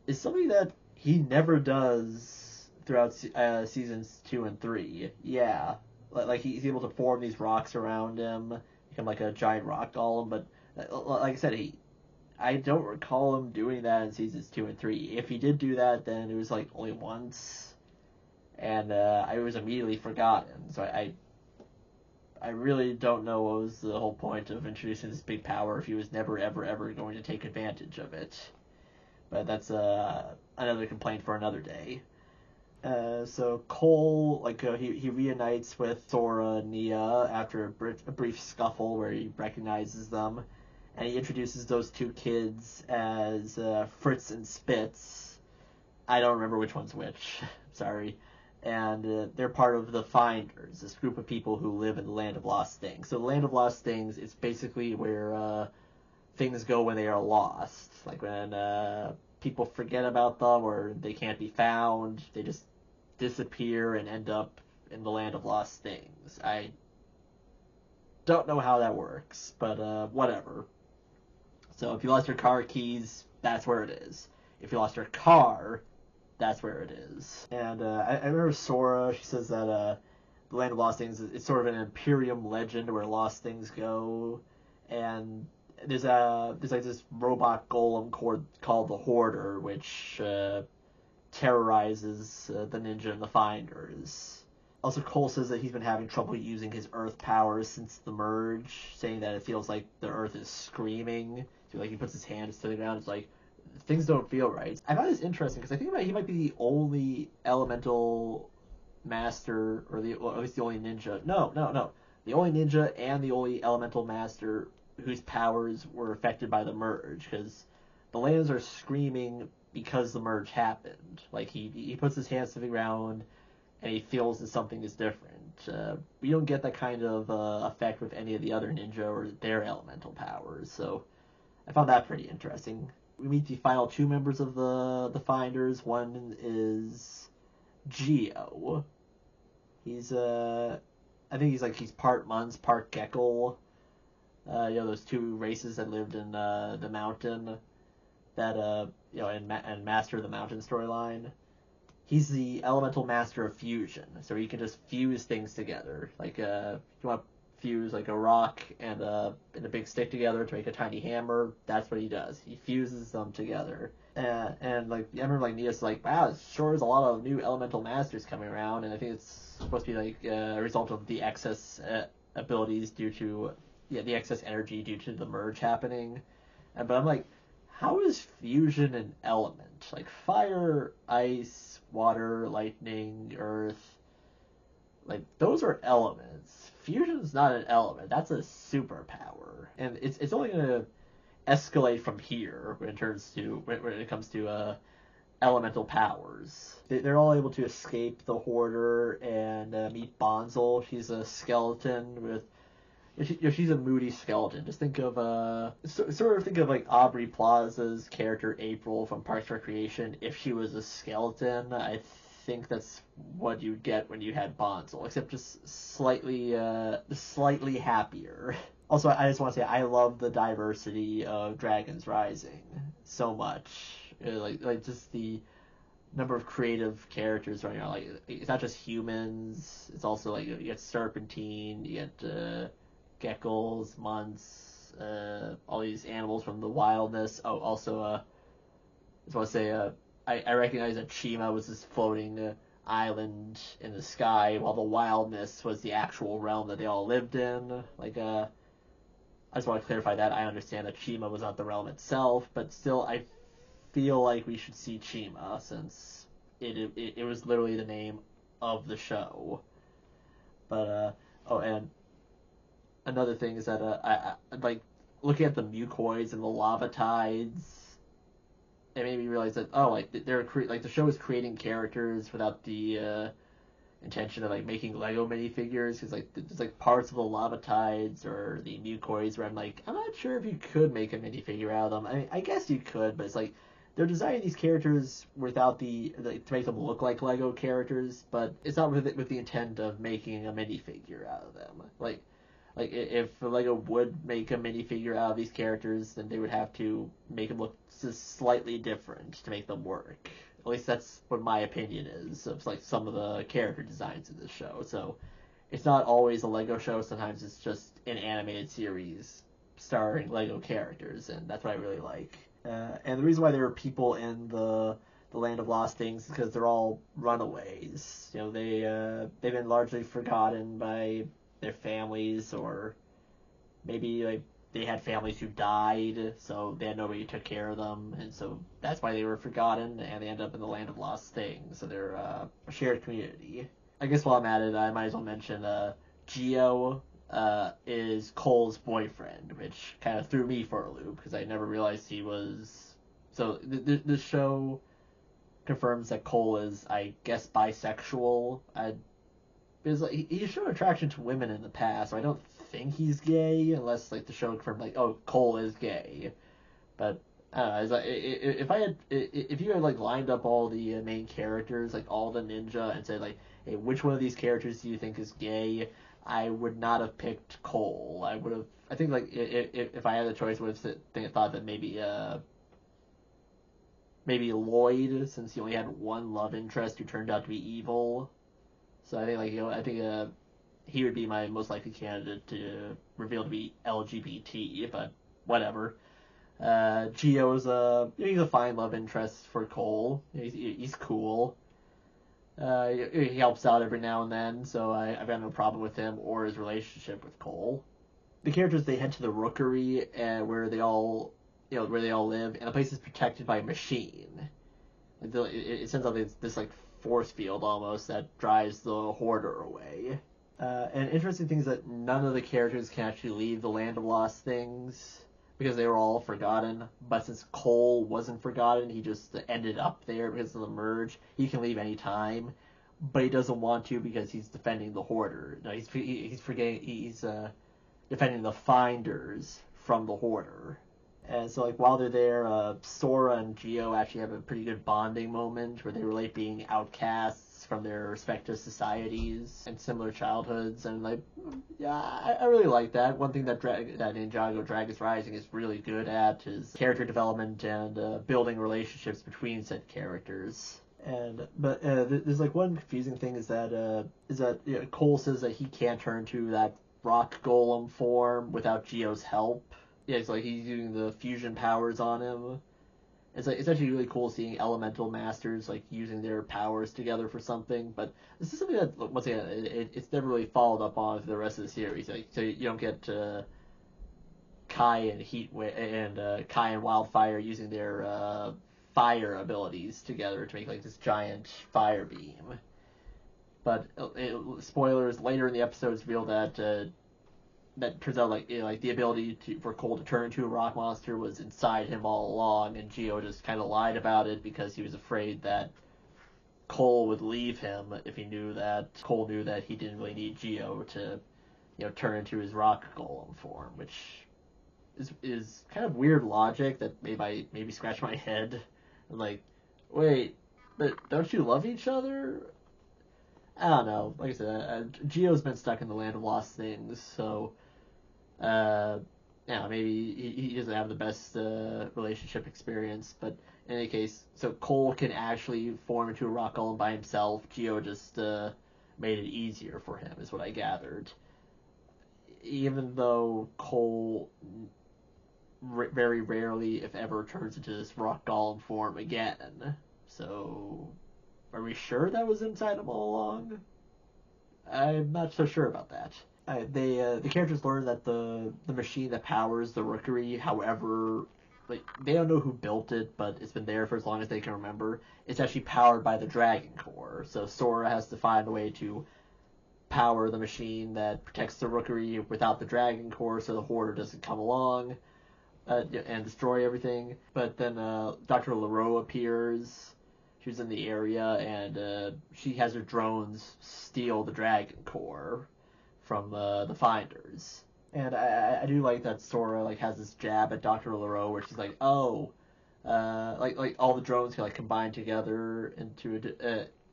is something that he never does throughout seasons 2 and 3. Yeah, like he's able to form these rocks around him, become like a giant rock golem. But like I said, I don't recall him doing that in seasons 2 and 3. If he did do that, then it was like only once, and I was immediately forgotten. So I really don't know what was the whole point of introducing this big power if he was never, ever, ever going to take advantage of it. But that's another complaint for another day. So Cole, he reunites with Sora and Nia after a brief scuffle where he recognizes them, and he introduces those two kids as Fritz and Spitz. I don't remember which one's which. Sorry. And they're part of the Finders, this group of people who live in the Land of Lost Things. So the Land of Lost Things is basically where things go when they are lost. Like when people forget about them or they can't be found, they just disappear and end up in the Land of Lost Things. I don't know how that works, but whatever. So if you lost your car keys, that's where it is. If you lost your car, that's where it is. And I remember Sora, she says that the Land of Lost Things is sort of an Imperium legend where lost things go. And there's like this robot golem called the Hoarder, which terrorizes the ninja and the Finders. Also, Cole says that he's been having trouble using his Earth powers since the merge, saying that it feels like the Earth is screaming. So he puts his hands to the ground, it's like, things don't feel right. I find this interesting because I think he might be the only elemental master, or at least the only ninja. No. The only ninja and the only elemental master whose powers were affected by the merge, because the lands are screaming because the merge happened. Like, he puts his hands to the ground and he feels that something is different. We don't get that kind of effect with any of the other ninja or their elemental powers, so I found that pretty interesting. We meet the final two members of the Finders. One is Geo. He's I think he's part Muns, part Gekkel. Those two races that lived in the mountain that and Master of the Mountain storyline. He's the elemental master of fusion, so he can just fuse things together. Like if you want to fuse like a rock and a big stick together to make a tiny hammer. That's what he does. He fuses them together. And like I remember like Neo's like, wow, it sure is a lot of new elemental masters coming around, and I think it's supposed to be like a result of the excess abilities due to the excess energy due to the merge happening. But I'm like, how is fusion an element? Like fire, ice, water, lightning, earth. Like those are elements. Fusion's not an element. That's a superpower, and it's only gonna escalate from here when it comes to elemental powers. They're all able to escape the Hoarder and meet Bonzel. She's a skeleton with. She's a moody skeleton. Just think of sort of think of like Aubrey Plaza's character April from Parks and Recreation. If she was a skeleton, I think that's what you'd get when you had Bonzel, except just slightly happier. Also, I just want to say I love the diversity of Dragons Rising so much. Like just the number of creative characters running around. Like it's not just humans. It's also like you get Serpentine, you get geckos, months, all these animals from the wildness. Oh, also, I just want to say, I recognize that Chima was this floating island in the sky, while the wildness was the actual realm that they all lived in. Like, I just want to clarify that. I understand that Chima was not the realm itself, but still, I feel like we should see Chima, since it was literally the name of the show. But, oh, and another thing is that I like looking at the mucoids and the lava tides. It made me realize that like the show is creating characters without the intention of like making Lego minifigures, because like there's like parts of the lava tides or the mucoids where I'm like, I'm not sure if you could make a minifigure out of them. I mean, I guess you could, but it's like they're designing these characters without to make them look like Lego characters, but it's not with the intent of making a minifigure out of them. Like if Lego would make a minifigure out of these characters, then they would have to make them look just slightly different to make them work. At least that's what my opinion is of like some of the character designs in this show. So it's not always a Lego show. Sometimes it's just an animated series starring Lego characters, and that's what I really like. And the reason why there are people in the Land of Lost Things is because they're all runaways. You know, they've been largely forgotten by their families, or maybe like they had families who died, so they had nobody who took care of them, and so that's why they were forgotten, and they end up in the Land of Lost Things. So they're a shared community. I guess while I'm at it, I might as well mention Geo is Cole's boyfriend, which kind of threw me for a loop because I never realized he was. So the show confirms that Cole is, I guess, bisexual. Because like, he's shown attraction to women in the past, so I don't think he's gay, unless like the show confirmed like, oh, Cole is gay. But I don't know, if you had like lined up all the main characters, like all the ninja, and said like, hey, which one of these characters do you think is gay? I would not have picked Cole. I think like if I had the choice, I would have thought that maybe Lloyd, since he only had one love interest who turned out to be evil. So I think he would be my most likely candidate to reveal to be LGBT, but whatever. Gio's he's a fine love interest for Cole. He's cool. He helps out every now and then, so I've got no problem with him or his relationship with Cole. The characters, they head to the Rookery, where they all live, and the place is protected by a machine. It sends out this like force field almost that drives the Hoarder away. And interesting thing is that none of the characters can actually leave the Land of Lost Things because they were all forgotten. But since Cole wasn't forgotten, he just ended up there because of the merge. He can leave any time, but he doesn't want to because he's defending the Hoarder. No, he's defending the Finders from the Hoarder. And so, like, while they're there, Sora and Geo actually have a pretty good bonding moment where they relate being outcasts from their respective societies and similar childhoods. And, like, yeah, I really like that. One thing that Ninjago Dragons Rising is really good at is character development and building relationships between said characters. But there's, like, one confusing thing is that Cole says that he can't turn to that rock golem form without Gio's help. Yeah, it's like he's using the fusion powers on him. It's actually really cool seeing elemental masters like using their powers together for something. But this is something that once again it's never really followed up on for the rest of the series. Like, so you don't get Kai and Kai and Wildfire using their fire abilities together to make like this giant fire beam. But spoilers, later in the episodes reveal that that turns out like the ability for Cole to turn into a rock monster was inside him all along, and Gio just kind of lied about it because he was afraid that Cole would leave him if Cole knew that he didn't really need Gio to turn into his rock golem form, which is kind of weird logic that maybe scratch my head. I'm like, wait, but don't you love each other? I don't know. Like I said, Gio's been stuck in the land of lost things, so maybe he doesn't have the best relationship experience. But in any case, so Cole can actually form into a rock golem by himself. Gio just made it easier for him, is what I gathered. Even though Cole very rarely, if ever, turns into this rock golem form again. So, are we sure that was inside him all along? I'm not so sure about that. The characters learn that the machine that powers the rookery, however, like they don't know who built it, but it's been there for as long as they can remember. It's actually powered by the Dragon Core, so Sora has to find a way to power the machine that protects the rookery without the Dragon Core, so the Hoarder doesn't come along and destroy everything. But then Dr. LaRoe appears. She's in the area, and she has her drones steal the Dragon Core from the Finders. And I do like that Sora like has this jab at Dr. LaRoe where she's like, oh, like all the drones can like combine together into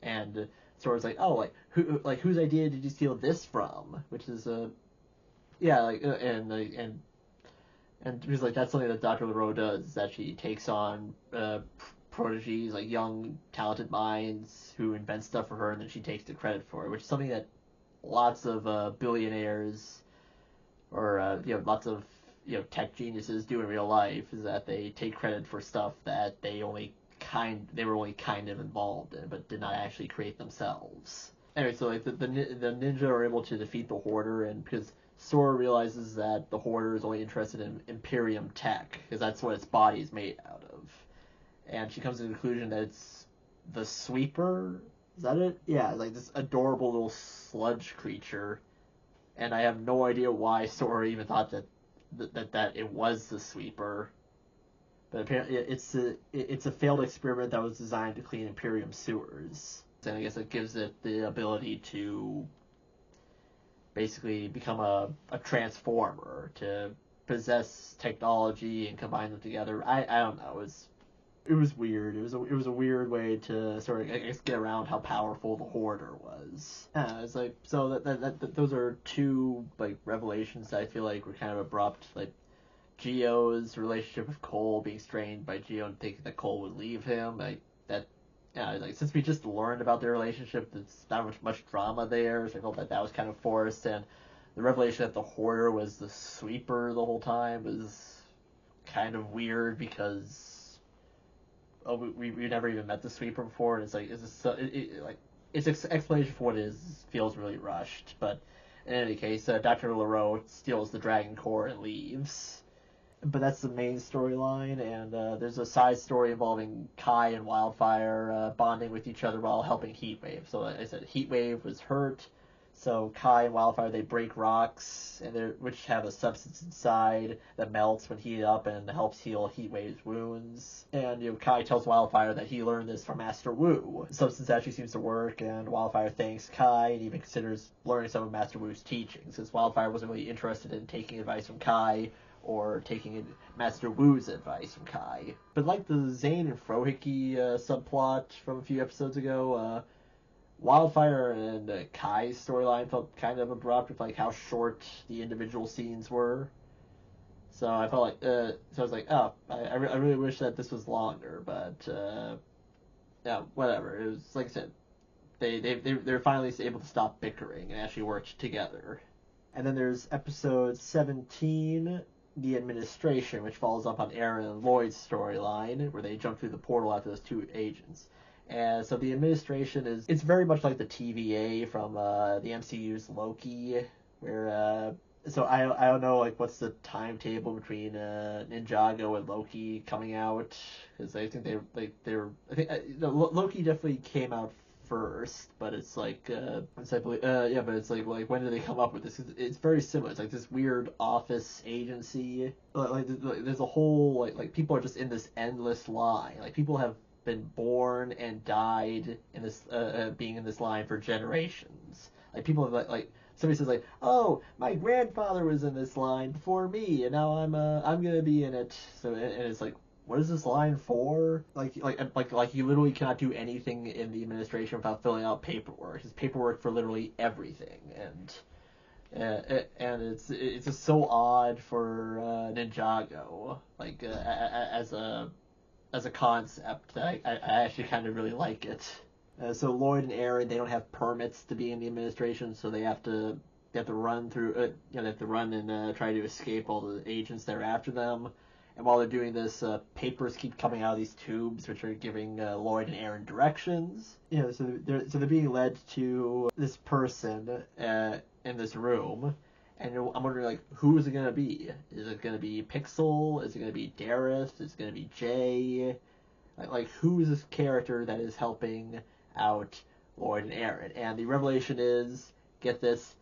and Sora's like, oh, whose idea did you steal this from? Which is and she's like, that's something that Dr. LaRoe does, is that she takes on proteges, like young, talented minds who invent stuff for her, and then she takes the credit for it, which is something that lots of billionaires or lots of tech geniuses do in real life, is that they take credit for stuff that they were only kind of involved in, but did not actually create themselves. Anyway, so like the ninja are able to defeat the Hoarder, and because Sora realizes that the Hoarder is only interested in Imperium tech, because that's what its body is made out of. And she comes to the conclusion that it's the Sweeper. Is that it? Yeah, like this adorable little sludge creature. And I have no idea why Sora even thought that it was the Sweeper. But apparently it's a failed experiment that was designed to clean Imperium sewers. And I guess it gives it the ability to basically become a transformer, to possess technology and combine them together. I don't know. It was weird. It was a weird way to sort of, I guess, get around how powerful the Hoarder was. It's like, so that those are two like revelations that I feel like were kind of abrupt. Like Gio's relationship with Cole being strained by Gio and thinking that Cole would leave him. Since we just learned about their relationship, there's not much drama there. So I felt that was kind of forced, and the revelation that the Hoarder was the Sweeper the whole time was kind of weird because we never even met the Sweeper before, and it's like its explanation for what it is feels really rushed. But in any case, Dr. LaRoe steals the Dragon Core and leaves. But that's the main storyline, and there's a side story involving Kai and Wildfire bonding with each other while helping Heatwave. So like I said, Heatwave was hurt, so Kai and Wildfire, they break rocks, which have a substance inside that melts when heated up and helps heal Heatwave's wounds. And Kai tells Wildfire that he learned this from Master Wu. The substance actually seems to work, and Wildfire thanks Kai and even considers learning some of Master Wu's teachings, since Wildfire wasn't really interested in taking advice from Kai or taking Master Wu's advice from Kai. But like the Zane and Frohickey subplot from a few episodes ago, Wildfire and Kai's storyline felt kind of abrupt with like how short the individual scenes were. So I felt like, so I was like, oh, I really wish that this was longer, but yeah, whatever. It was, like I said, they're finally able to stop bickering and actually work together. And then there's episode 17, The Administration, which follows up on Aaron and Lloyd's storyline, where they jump through the portal after those two agents. And so the Administration it's very much like the TVA from the MCU's Loki, where so I don't know like what's the timetable between Ninjago and Loki coming out, because I think Loki definitely came out first, but it's like but it's like when did they come up with this? It's very similar. It's like this weird office agency. Like there's a whole like people are just in this endless line. Like people have been born and died in this being in this line for generations. Like people have like somebody says like, oh, my grandfather was in this line before me, and now I'm gonna be in it. So and it's like, what is this line for? Like you literally cannot do anything in the Administration without filling out paperwork. It's paperwork for literally everything, and it's just so odd for Ninjago, like as a concept. I actually kind of really like it. So Lloyd and Aaron, they don't have permits to be in the Administration, so they have to run through they have to run and try to escape all the agents that are after them. And while they're doing this, papers keep coming out of these tubes, which are giving Lloyd and Aaron directions. So they're being led to this person in this room, and I'm wondering like, who is it gonna be? Is it gonna be Pixel? Is it gonna be Dareth? Is it gonna be Jay? Like who is this character that is helping out Lloyd and Aaron? And the revelation is, get this,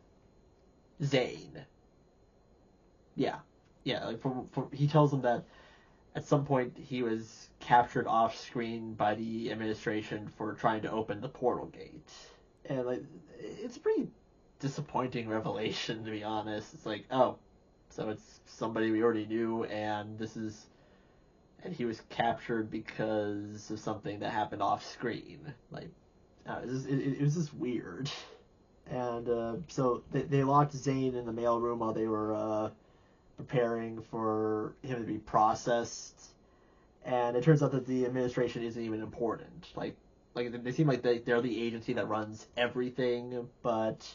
Zane. Yeah, like he tells them that at some point he was captured off screen by the Administration for trying to open the portal gate. And like it's a pretty disappointing revelation, to be honest. It's like, oh, so it's somebody we already knew, and he was captured because of something that happened off screen. Like, it was just weird. And so they locked Zane in the mailroom while they were preparing for him to be processed, and it turns out that the Administration isn't even important. Like they seem like they're the agency that runs everything, but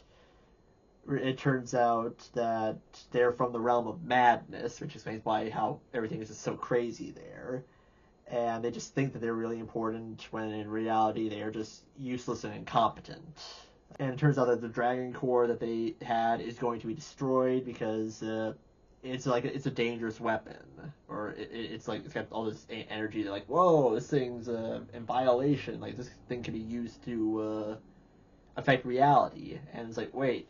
it turns out that they're from the realm of madness, which explains why how everything is just so crazy there. And they just think that they're really important, when in reality they are just useless and incompetent. And it turns out that the Dragon Core that they had is going to be destroyed because it's a dangerous weapon, or it's got all this energy. They're like, whoa, this thing's in violation. Like this thing can be used to affect reality. And it's like, wait,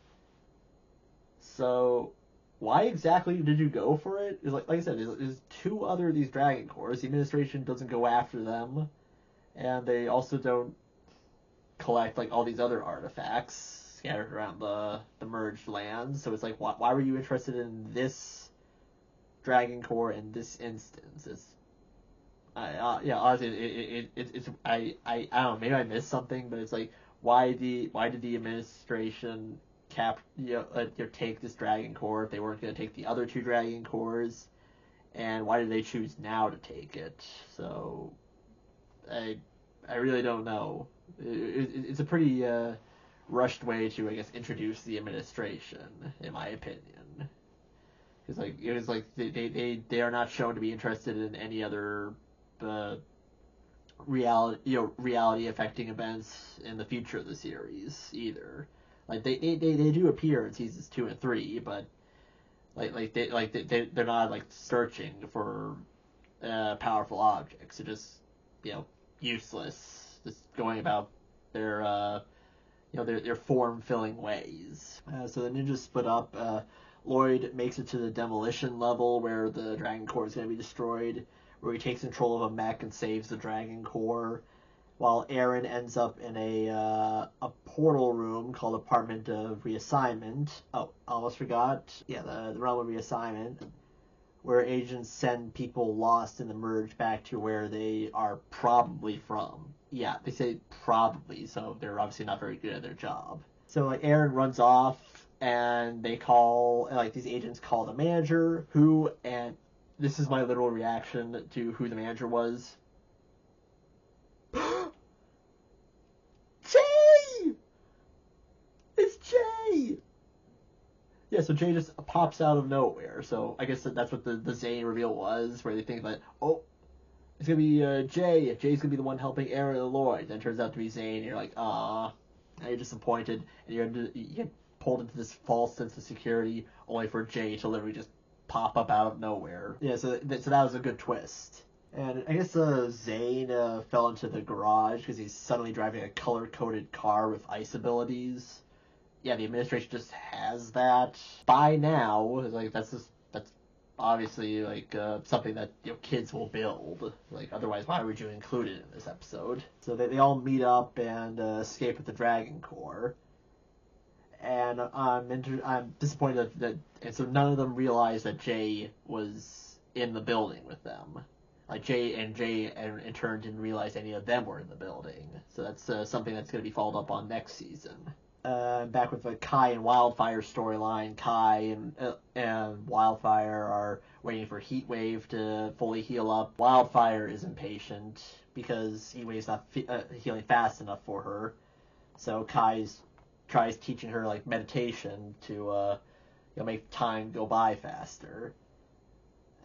so why exactly did you go for it? It's like I said, there's two other of these Dragon Cores. The Administration doesn't go after them, and they also don't collect like all these other artifacts scattered around the merged lands. So it's like, why were you interested in this Dragon Core in this instance? Honestly, I don't know, maybe I missed something, but it's like, why did the Administration take this Dragon Core if they weren't going to take the other two Dragon Cores, and why did they choose now to take it? So I really don't know. It's a pretty rushed way to, I guess, introduce the Administration, in my opinion. It was like they are not shown to be interested in any other reality affecting events in the future of the series either. Like they do appear in seasons 2 and 3, but they're not like searching for powerful objects. They're just useless, just going about their their form filling ways. So the ninjas split up. Lloyd makes it to the demolition level where the Dragon Core is going to be destroyed, where he takes control of a mech and saves the Dragon Core, while Aaron ends up in a portal room called Apartment of Reassignment. Oh, almost forgot. Yeah, the realm of reassignment, where agents send people lost in the merge back to where they are probably from. Yeah, they say probably, so they're obviously not very good at their job. So like Aaron runs off, and these agents call the manager, and this is my literal reaction to who the manager was. Jay! It's Jay! Yeah, so Jay just pops out of nowhere. So I guess that's what the Zane reveal was, where they think that, oh, it's gonna be Jay. Jay's gonna be the one helping Aaron and Lloyd. Then it turns out to be Zane. And you're like, ah, and you're disappointed, and you get pulled into this false sense of security, only for Jay to literally just pop up out of nowhere. Yeah, so that was a good twist. And I guess Zane fell into the garage because he's suddenly driving a color-coded car with ice abilities. Yeah, the administration just has that. By now, like that's obviously like something that kids will build. Like otherwise, why would you include it in this episode? So they all meet up and escape with the Dragon Core. And I'm disappointed that and so none of them realized that Jay was in the building with them. Like Jay in turn didn't realize any of them were in the building. So that's something that's going to be followed up on next season. Back with the Kai and Wildfire storyline, Kai and Wildfire are waiting for Heatwave to fully heal up. Wildfire is impatient because Heatwave's not healing fast enough for her. So Kai tries teaching her like meditation to make time go by faster.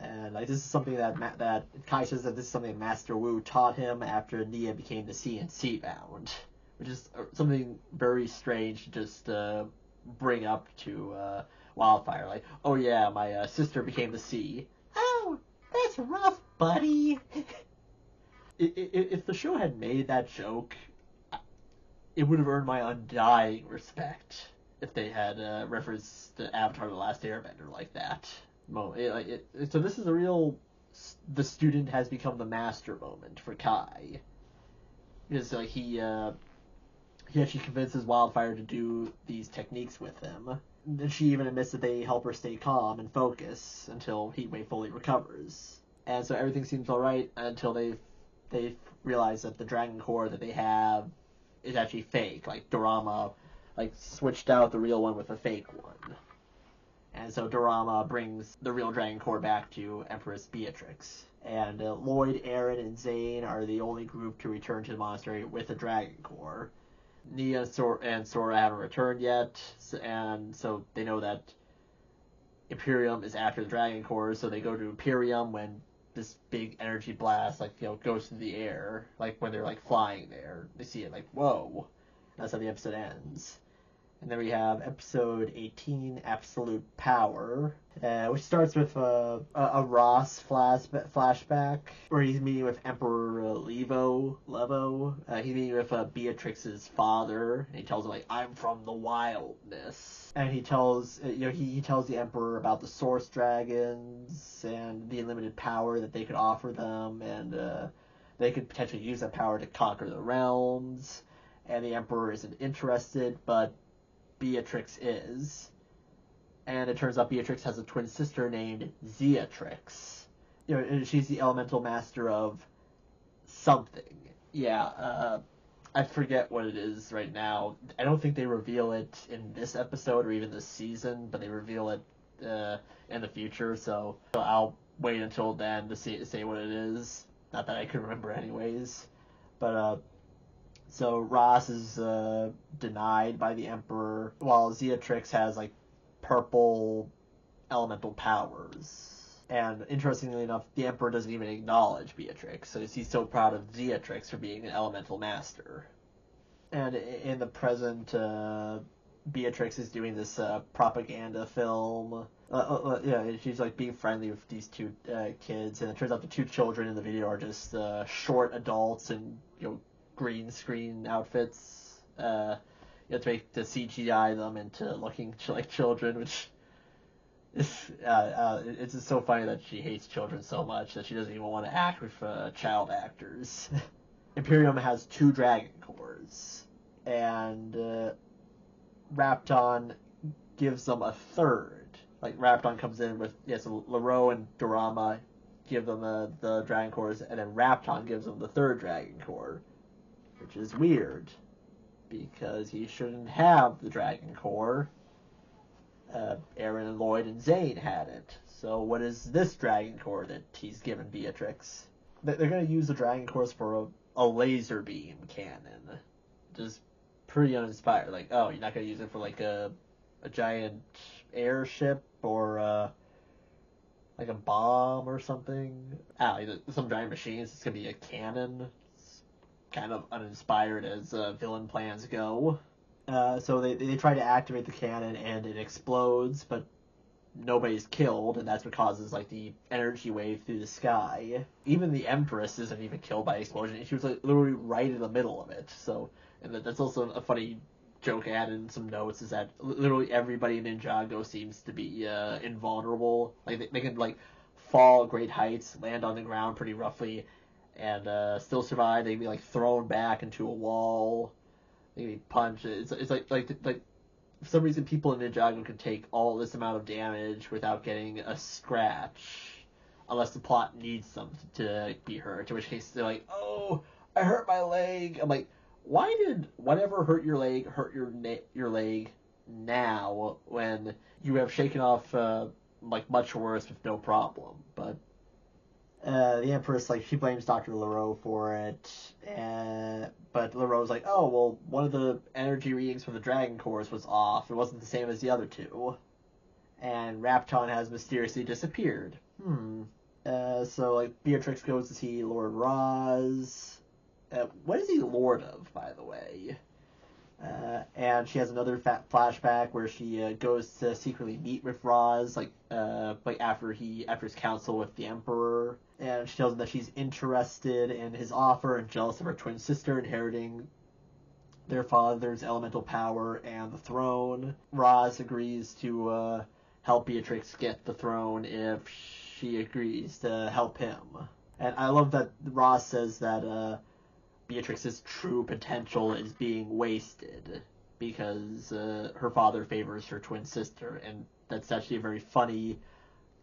And like this is something that Kai says that this is something Master Wu taught him after Nia became the CNC bound, which is something very strange to just bring up to Wildfire. Like, oh yeah, my sister became the C. Oh, that's rough, buddy. If the show had made that joke, it would have earned my undying respect if they had referenced the Avatar: The Last Airbender like that. So this is a real the student has become the master moment for Kai. Because like he actually convinces Wildfire to do these techniques with him. And she even admits that they help her stay calm and focus until Heatwave fully recovers. And so everything seems alright until they realize that the Dragon Core that they have is actually fake. Like Dorama switched out the real one with a fake one. And so Dorama brings the real Dragon Core back to Empress Beatrix. And Lloyd, Aaron, and Zane are the only group to return to the monastery with a Dragon Core. Nia and Sora haven't returned yet, and so they know that Imperium is after the Dragon Core, so they go to Imperium when this big energy blast goes through the air, like when they're flying there. They see it whoa. That's how the episode ends. And then we have episode 18, Absolute Power, which starts with a Ross flashback where he's meeting with Emperor Levo. He's meeting with Beatrix's father, and he tells him I'm from the wildness. And he tells he tells the Emperor about the Source Dragons and the unlimited power that they could offer them, and they could potentially use that power to conquer the realms. And the Emperor isn't interested, but Beatrix is. And it turns out Beatrix has a twin sister named Zeatrix. She's the elemental master of something. Yeah, I forget what it is right now. I don't think they reveal it in this episode or even this season, but they reveal it in the future, so I'll wait until then to say what it is. Not that I can remember anyways. But so Ross is denied by the Emperor, while Zeatrix has purple elemental powers. And interestingly enough, the Emperor doesn't even acknowledge Beatrix, so he's so proud of Zeatrix for being an elemental master. And in the present, Beatrix is doing this propaganda film. She's being friendly with these two kids, and it turns out the two children in the video are just short adults in green screen outfits. You have to CGI them into looking like children, which is it's just so funny that she hates children so much that she doesn't even want to act with child actors. Imperium has 2 Dragon Cores, and Rapton gives them a 3rd. Rapton comes in with so Laro and Dorama give them the Dragon Cores, and then Rapton gives them the 3rd Dragon Core, which is weird because he shouldn't have the Dragon Core. Aaron and Lloyd and Zane had it. So what is this Dragon Core that he's given Beatrix? They're going to use the Dragon Cores for a laser beam cannon. Just pretty uninspired. Oh, you're not going to use it for a a giant airship or like a bomb or something. Some giant machines. It's gonna be a cannon. It's kind of uninspired as villain plans go. So they try to activate the cannon and it explodes, but nobody's killed, and that's what causes like the energy wave through the sky. Even the Empress isn't even killed by the explosion. She was like literally right in the middle of it. So, and that's also a funny joke I added in some notes, is that literally everybody in Ninjago seems to be invulnerable. Like they can like fall great heights, land on the ground pretty roughly, and still survive. They'd be like thrown back into a wall. They'd be punched. It's like for some reason people in Ninjago can take all this amount of damage without getting a scratch, unless the plot needs them to be hurt. In which case they're like, "Oh, I hurt my leg." I'm like, why did whatever hurt your leg hurt your leg now when you have shaken off like much worse with no problem? But the Empress, like, she blames Dr. LaRoe for it, but LaRoe's like, oh, well, one of the energy readings from the Dragon Course was off. It wasn't the same as the other two. And Rapton has mysteriously disappeared. So, like, Beatrix goes to see Lord Roz. What is he Lord of, by the way? And she has another flashback where she goes to secretly meet with Roz, like after his council with the Emperor, and she tells him that she's interested in his offer and jealous of her twin sister inheriting their father's elemental power and the throne. Roz agrees to help Beatrix get the throne if she agrees to help him. And I love that Roz says that Beatrix's true potential is being wasted because her father favors her twin sister, and that's actually a very funny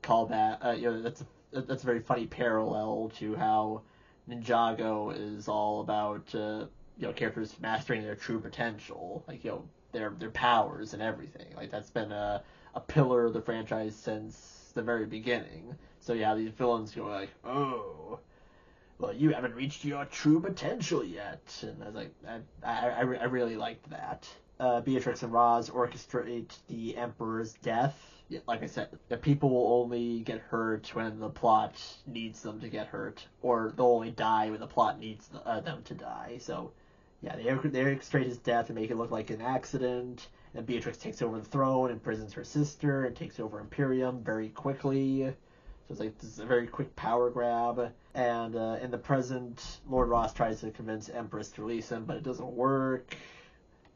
callback. That's a very funny parallel to how Ninjago is all about characters mastering their true potential, like their powers and everything. Like that's been a pillar of the franchise since the very beginning. So yeah, these villains go like, oh, well, you haven't reached your true potential yet. And I was like, I really liked that. Beatrix and Roz orchestrate the Emperor's death. Like I said, the people will only get hurt when the plot needs them to get hurt, or they'll only die when the plot needs them to die. So, yeah, they orchestrate his death and make it look like an accident. And Beatrix takes over the throne, imprisons her sister, and takes over Imperium very quickly. So it's like this is a very quick power grab. And in the present, Lord Ross tries to convince Empress to release him, but it doesn't work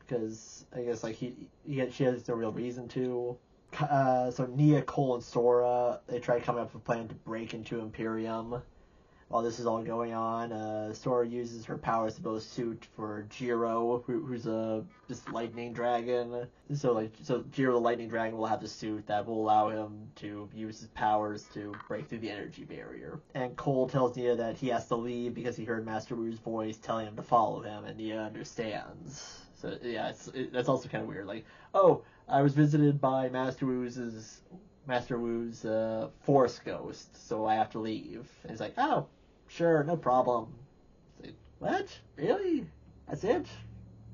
because I guess like she has no real reason to. So Nia, Cole, and Sora, they try coming up with a plan to break into Imperium. While this is all going on, Sora uses her powers to build a suit for Jiro, who's this lightning dragon. So Jiro the lightning dragon will have the suit that will allow him to use his powers to break through the energy barrier. And Cole tells Nia that he has to leave because he heard Master Wu's voice telling him to follow him, and Nia understands. So yeah, that's also kind of weird. Like, oh, I was visited by Master Wu's Force Ghost, so I have to leave. And he's like, oh, sure, no problem. Like, what? Really? That's it?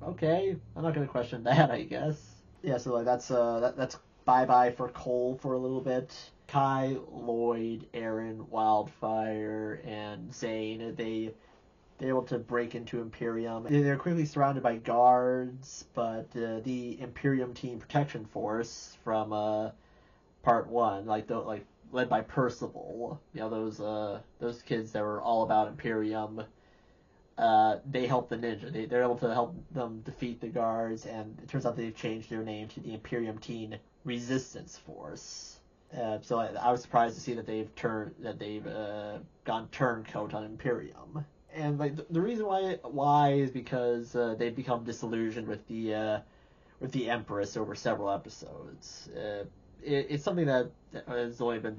Okay, I'm not gonna question that, I guess. Yeah, so like that's bye bye for Cole for a little bit. Kai, Lloyd, Aaron, Wildfire, and Zane, they're able to break into Imperium. They're quickly surrounded by guards, but the Imperium Team Protection Force from Part 1, led by Percival, those kids that were all about Imperium, they help the ninja. They're able to help them defeat the guards, and it turns out they've changed their name to the Imperium Teen Resistance Force. So I was surprised to see that they've gone turncoat on Imperium. And like the reason why is because they've become disillusioned with the Empress over several episodes. It's something that has only been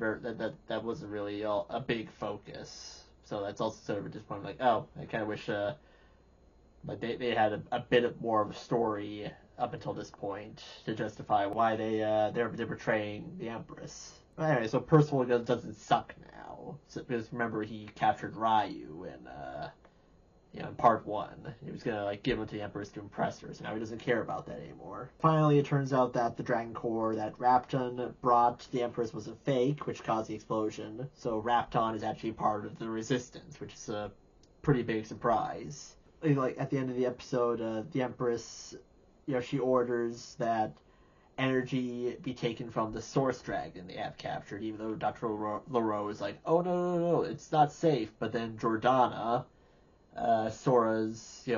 that wasn't really a big focus. So that's also sort of a disappointment. Like, oh, I kind of wish like they had a bit more of a story up until this point to justify why they're betraying the Empress. But anyway, so Percival doesn't suck now. So, because remember he captured Ryu and in part 1. He was gonna like give them to the Empress to impress her, so now he doesn't care about that anymore. Finally, it turns out that the Dragon Core that Rapton brought to the Empress was a fake, which caused the explosion. So Rapton is actually part of the Resistance, which is a pretty big surprise. Like at the end of the episode, the Empress, she orders that energy be taken from the Source Dragon they have captured, even though Dr. LaRoe is like, oh no, it's not safe. But then Jordana, Sora's,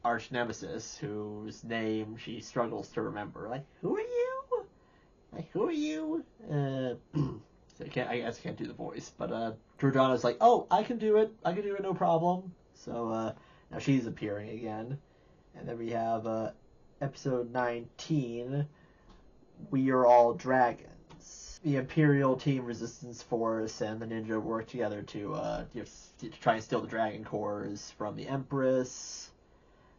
arch nemesis, whose name she struggles to remember, like, who are you? Like, who are you? So I guess I can't do the voice, but Jordana's like, oh, I can do it, no problem. So now she's appearing again. And then we have episode 19, We Are All Dragons. The Imperial Team Resistance Force and the Ninja work together to try and steal the Dragon Cores from the Empress.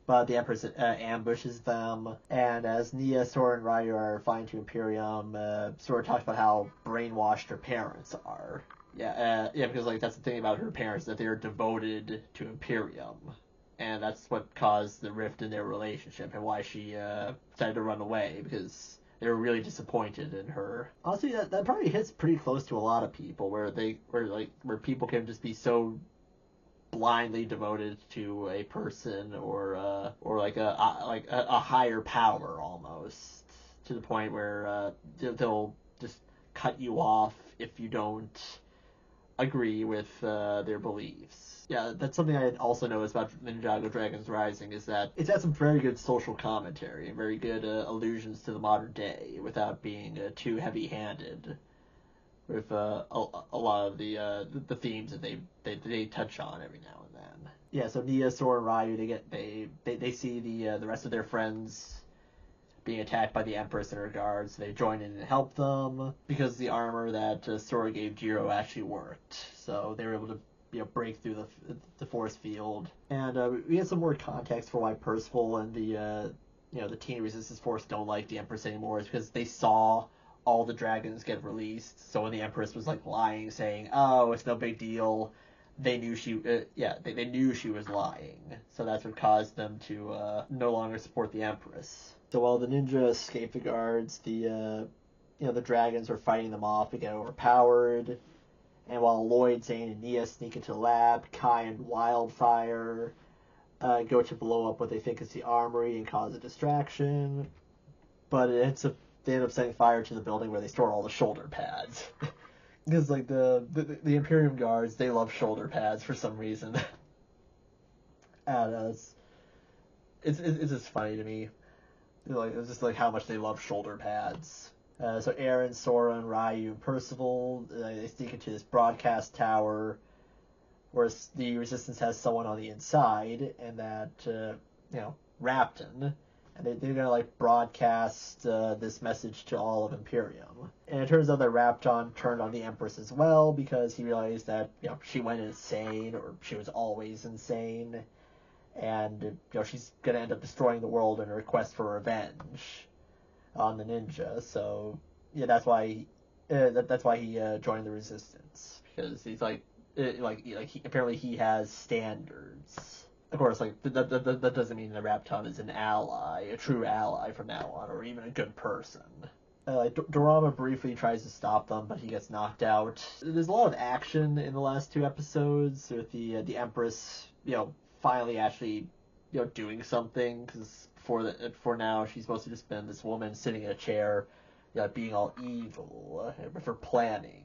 But the Empress ambushes them. And as Nia, Sora, and Ryu are flying to Imperium, Sora talks about how brainwashed her parents are. Because that's the thing about her parents, that they're devoted to Imperium. And that's what caused the rift in their relationship and why she decided to run away, because they were really disappointed in her. Honestly, that probably hits pretty close to a lot of people, where people can just be so blindly devoted to a person or like a higher power almost, to the point where they'll just cut you off if you don't agree with their beliefs. Yeah, that's something I also noticed about Ninjago Dragons Rising, is that it's had some very good social commentary and very good allusions to the modern day without being too heavy-handed with a lot of the themes that they touch on every now and then. Yeah, so Nia, Sora, and Ryu, they see the rest of their friends being attacked by the Empress and her guards. So they join in and help them, because the armor that Sora gave Jiro actually worked. So they were able to break through the force field. And we get some more context for why Percival and the Teen Resistance Force don't like the Empress anymore. Is because they saw all the dragons get released. So when the Empress was like lying, saying, "Oh, it's no big deal," they knew they knew she was lying. So that's what caused them to no longer support the Empress. So while the ninja escape the guards, the dragons are fighting them off to get overpowered. And while Lloyd, Zane, and Nia sneak into the lab, Kai and Wildfire go to blow up what they think is the armory and cause a distraction. But they end up setting fire to the building where they store all the shoulder pads. Because like the Imperium guards, they love shoulder pads for some reason. And it's just funny to me. It's just like how much they love shoulder pads. So Aaron, Sora, and Ryu, and Percival, they sneak into this broadcast tower where the Resistance has someone on the inside, and that, Rapton. And they're going to, like, broadcast this message to all of Imperium. And it turns out that Rapton turned on the Empress as well, because he realized that, she went insane, or she was always insane. And, she's going to end up destroying the world in a request for revenge on the ninja. So that's why he joined the Resistance, because he's apparently he has standards. Of course, that doesn't mean that Rapton is an ally, a true ally from now on, or even a good person. Dorama briefly tries to stop them, but he gets knocked out. There's a lot of action in the last 2 episodes with the Empress, finally actually, doing something, because for now she's supposed to just been this woman sitting in a chair, being all evil with her planning.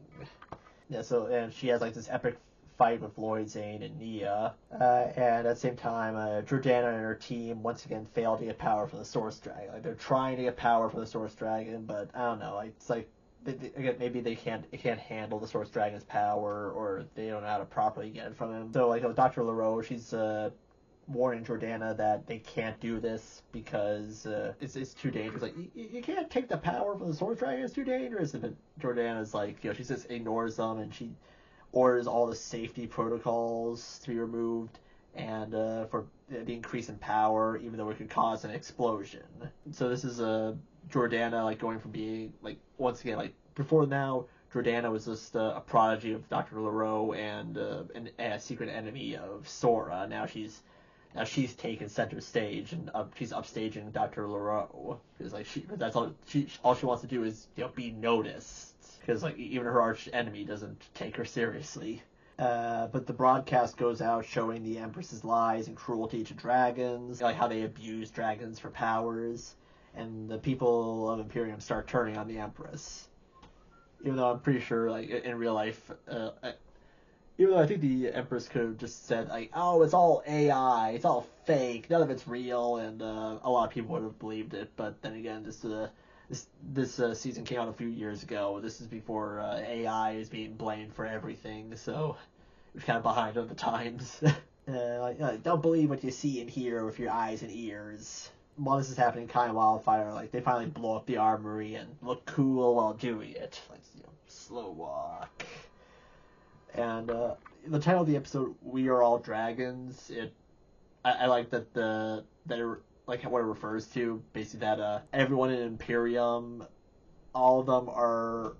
And she has like this epic fight with Lloyd, Zane, and Nia. And at the same time, Jordana and her team once again fail to get power from the Source Dragon. Like, they're trying to get power from the Source Dragon, but I don't know. It's like maybe they can't handle the Source Dragon's power, or they don't know how to properly get it from him. So Dr. LaRoe, she's warning Jordana that they can't do this because it's too dangerous. Like, you can't take the power from the Source Dragon, it's too dangerous. And Jordana's like, she just ignores them, and she orders all the safety protocols to be removed, and for the increase in power, even though it could cause an explosion. So this is Jordana going from being once again before now, Jordana was just a prodigy of Dr. LaRoe and a secret enemy of Sora. Now she's Now she's taken center stage, and she's upstaging Dr. Leroux, because like that's all she wants to do is be noticed, because like even her arch enemy doesn't take her seriously. But the broadcast goes out showing the Empress's lies and cruelty to dragons, like how they abuse dragons for powers, and the people of Imperium start turning on the Empress. Even though I'm pretty sure, like, in real life, even though I think the Empress could have just said, like, oh, it's all AI, it's all fake, none of it's real, and a lot of people would have believed it. But then again, this season came out a few years ago. This is before AI is being blamed for everything, so it was kind of behind on the times. Don't believe what you see and hear with your eyes and ears. While this is happening, Kai and Wildfire, like, they finally blow up the armory and look cool while doing it. Like, slow walk. And the title of the episode, "We Are All Dragons," I like that like what it refers to, basically that everyone in Imperium, all of them are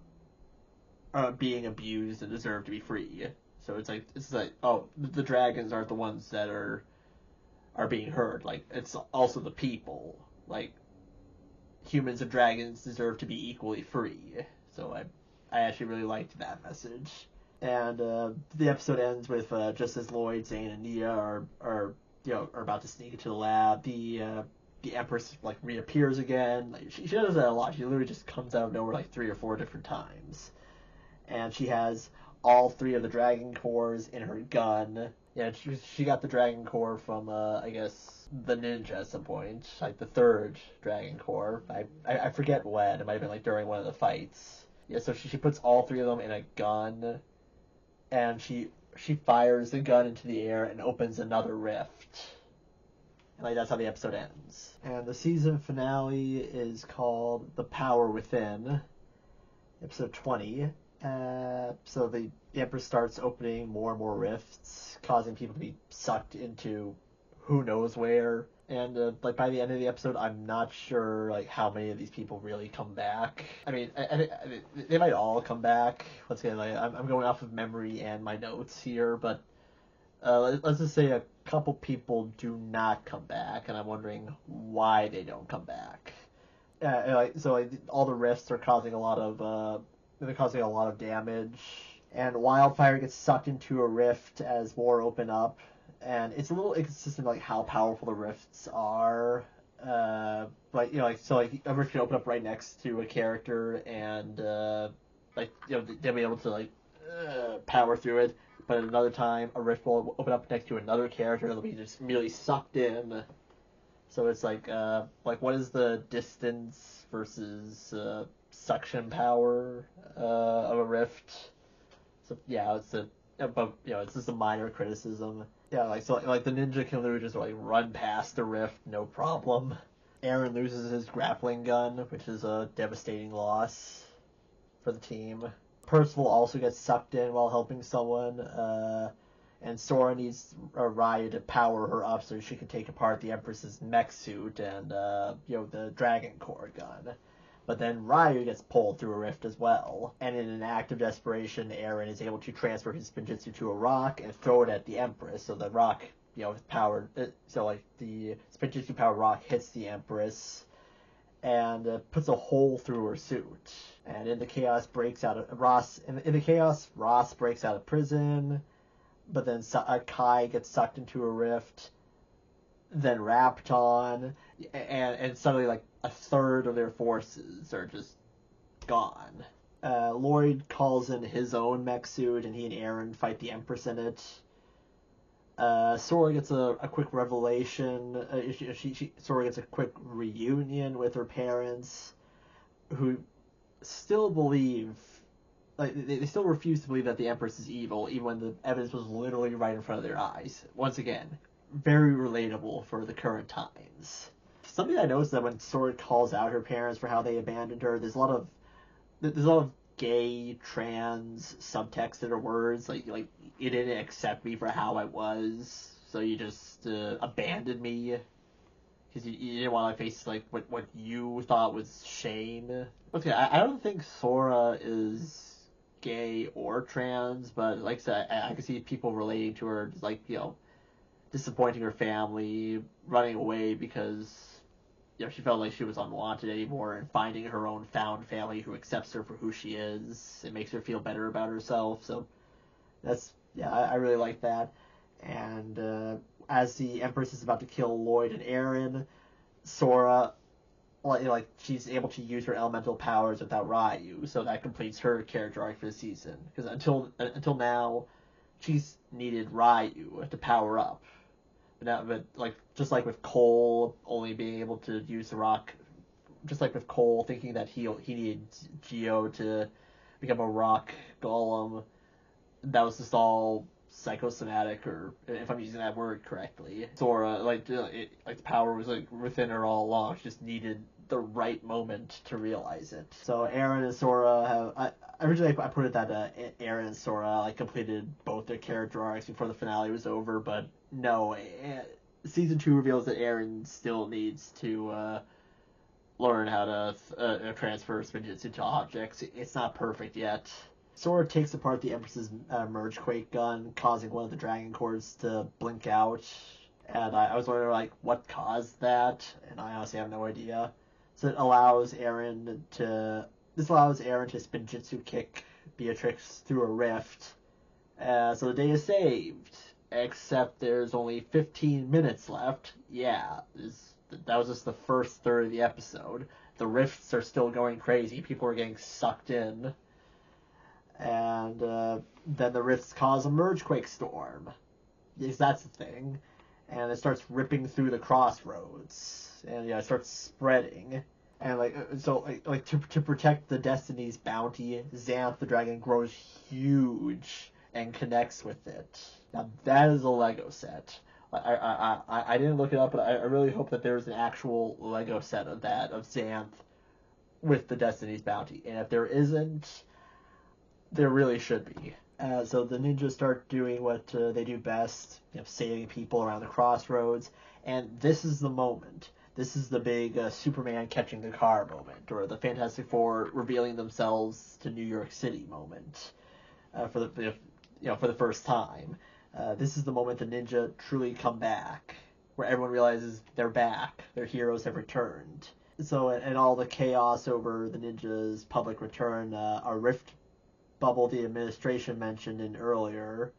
being abused and deserve to be free. So it's like oh, the dragons aren't the ones that are being hurt. Like, it's also the people. Like, humans and dragons deserve to be equally free. So I actually really liked that message. And the episode ends with just as Lloyd, Zane, and Nia are about to sneak into the lab, the Empress like reappears again. Like, she does that a lot. She literally just comes out of nowhere like 3 or 4 different times, and she has all 3 of the dragon cores in her gun. Yeah, she got the dragon core from I guess the ninja at some point, like the 3rd dragon core. I forget when. It might have been like during one of the fights. Yeah, so she puts all 3 of them in a gun, and she fires the gun into the air and opens another rift. And like that's how the episode ends. And the season finale is called "The Power Within," episode 20. So the Empress starts opening more and more rifts, causing people to be sucked into who knows where. And like by the end of the episode, I'm not sure like how many of these people really come back. I mean, they might all come back. Once again, like, I'm going off of memory and my notes here, but let's just say a couple people do not come back, and I'm wondering why they don't come back. All the rifts are causing a lot of damage, and Wildfire gets sucked into a rift as more open up. And it's a little inconsistent, like how powerful the rifts are. A rift can open up right next to a character, and they'll be able to power through it. But at another time, a rift will open up next to another character, and they'll be just merely sucked in. So it's like what is the distance versus suction power of a rift? So yeah, it's just a minor criticism. Yeah, like the ninja can literally just like run past the rift, no problem. Aaron loses his grappling gun, which is a devastating loss for the team. Percival also gets sucked in while helping someone, and Sora needs Ryu to power her up so she can take apart the Empress's mech suit and the Dragon Core gun. But then Ryu gets pulled through a rift as well, and in an act of desperation, Aaron is able to transfer his Spinjitzu to a rock and throw it at the Empress, so the rock, powered, the Spinjitzu powered rock hits the Empress, and puts a hole through her suit. And in the chaos, Ross breaks out of prison, but then Kai gets sucked into a rift, then Rapton, and suddenly like a third of their forces are just gone. Lloyd calls in his own mech suit, and he and Aaron fight the Empress in it. Sora gets a quick revelation. Sora gets a quick reunion with her parents, who still believe, they still refuse to believe that the Empress is evil, even when the evidence was literally right in front of their eyes. Once again, very relatable for the current times. Something I noticed that when Sora calls out her parents for how they abandoned her, there's a lot of gay, trans subtext in her words, like you didn't accept me for how I was, so you just abandoned me because you didn't want to face like what you thought was shame. Okay, I don't think Sora is gay or trans, but like I said, I can see people relating to her, like disappointing her family, running away because she felt like she was unwanted anymore, and finding her own found family who accepts her for who she is. It makes her feel better about herself. So I really like that. And as the Empress is about to kill Lloyd and Aaron, Sora, she's able to use her elemental powers without Ryu, so that completes her character arc for the season. Because until now, she's needed Ryu to power up. But just like with Cole only being able to use the rock, just like with Cole thinking that he needed Geo to become a rock golem, that was just all psychosomatic, or if I'm using that word correctly. Sora, the power was within her all along. She just needed the right moment to realize it. So Aaron and Sora have. Originally I put it that Aaron and Sora completed both their character arcs before the finale was over, but no. Season 2 reveals that Aaron still needs to learn how to transfer spinjitzu to objects. It's not perfect yet. Sora takes apart the Empress's Mergequake gun, causing one of the Dragon Cores to blink out. And I was wondering, what caused that? And I honestly have no idea. So this allows Aaron to spinjitzu kick Beatrix through a rift. So the day is saved. Except there's only 15 minutes left. Yeah, that was just the first third of the episode. The rifts are still going crazy. People are getting sucked in. And then the rifts cause a Mergequake storm. Yes, that's the thing. And it starts ripping through the crossroads. And it starts spreading. And to protect the Destiny's bounty, Xanth the dragon grows huge and connects with it. Now that is a Lego set. I didn't look it up, but I really hope that there's an actual Lego set of that, of Xanth with the Destiny's bounty. And if there isn't, there really should be. So the ninjas start doing what they do best, saving people around the crossroads. And this is the moment. This is the big Superman catching the car moment, or the Fantastic Four revealing themselves to New York City moment, for the first time. This is the moment the ninja truly come back, where everyone realizes they're back. Their heroes have returned. So, and all the chaos over the ninjas' public return, a rift bubble the administration mentioned in earlier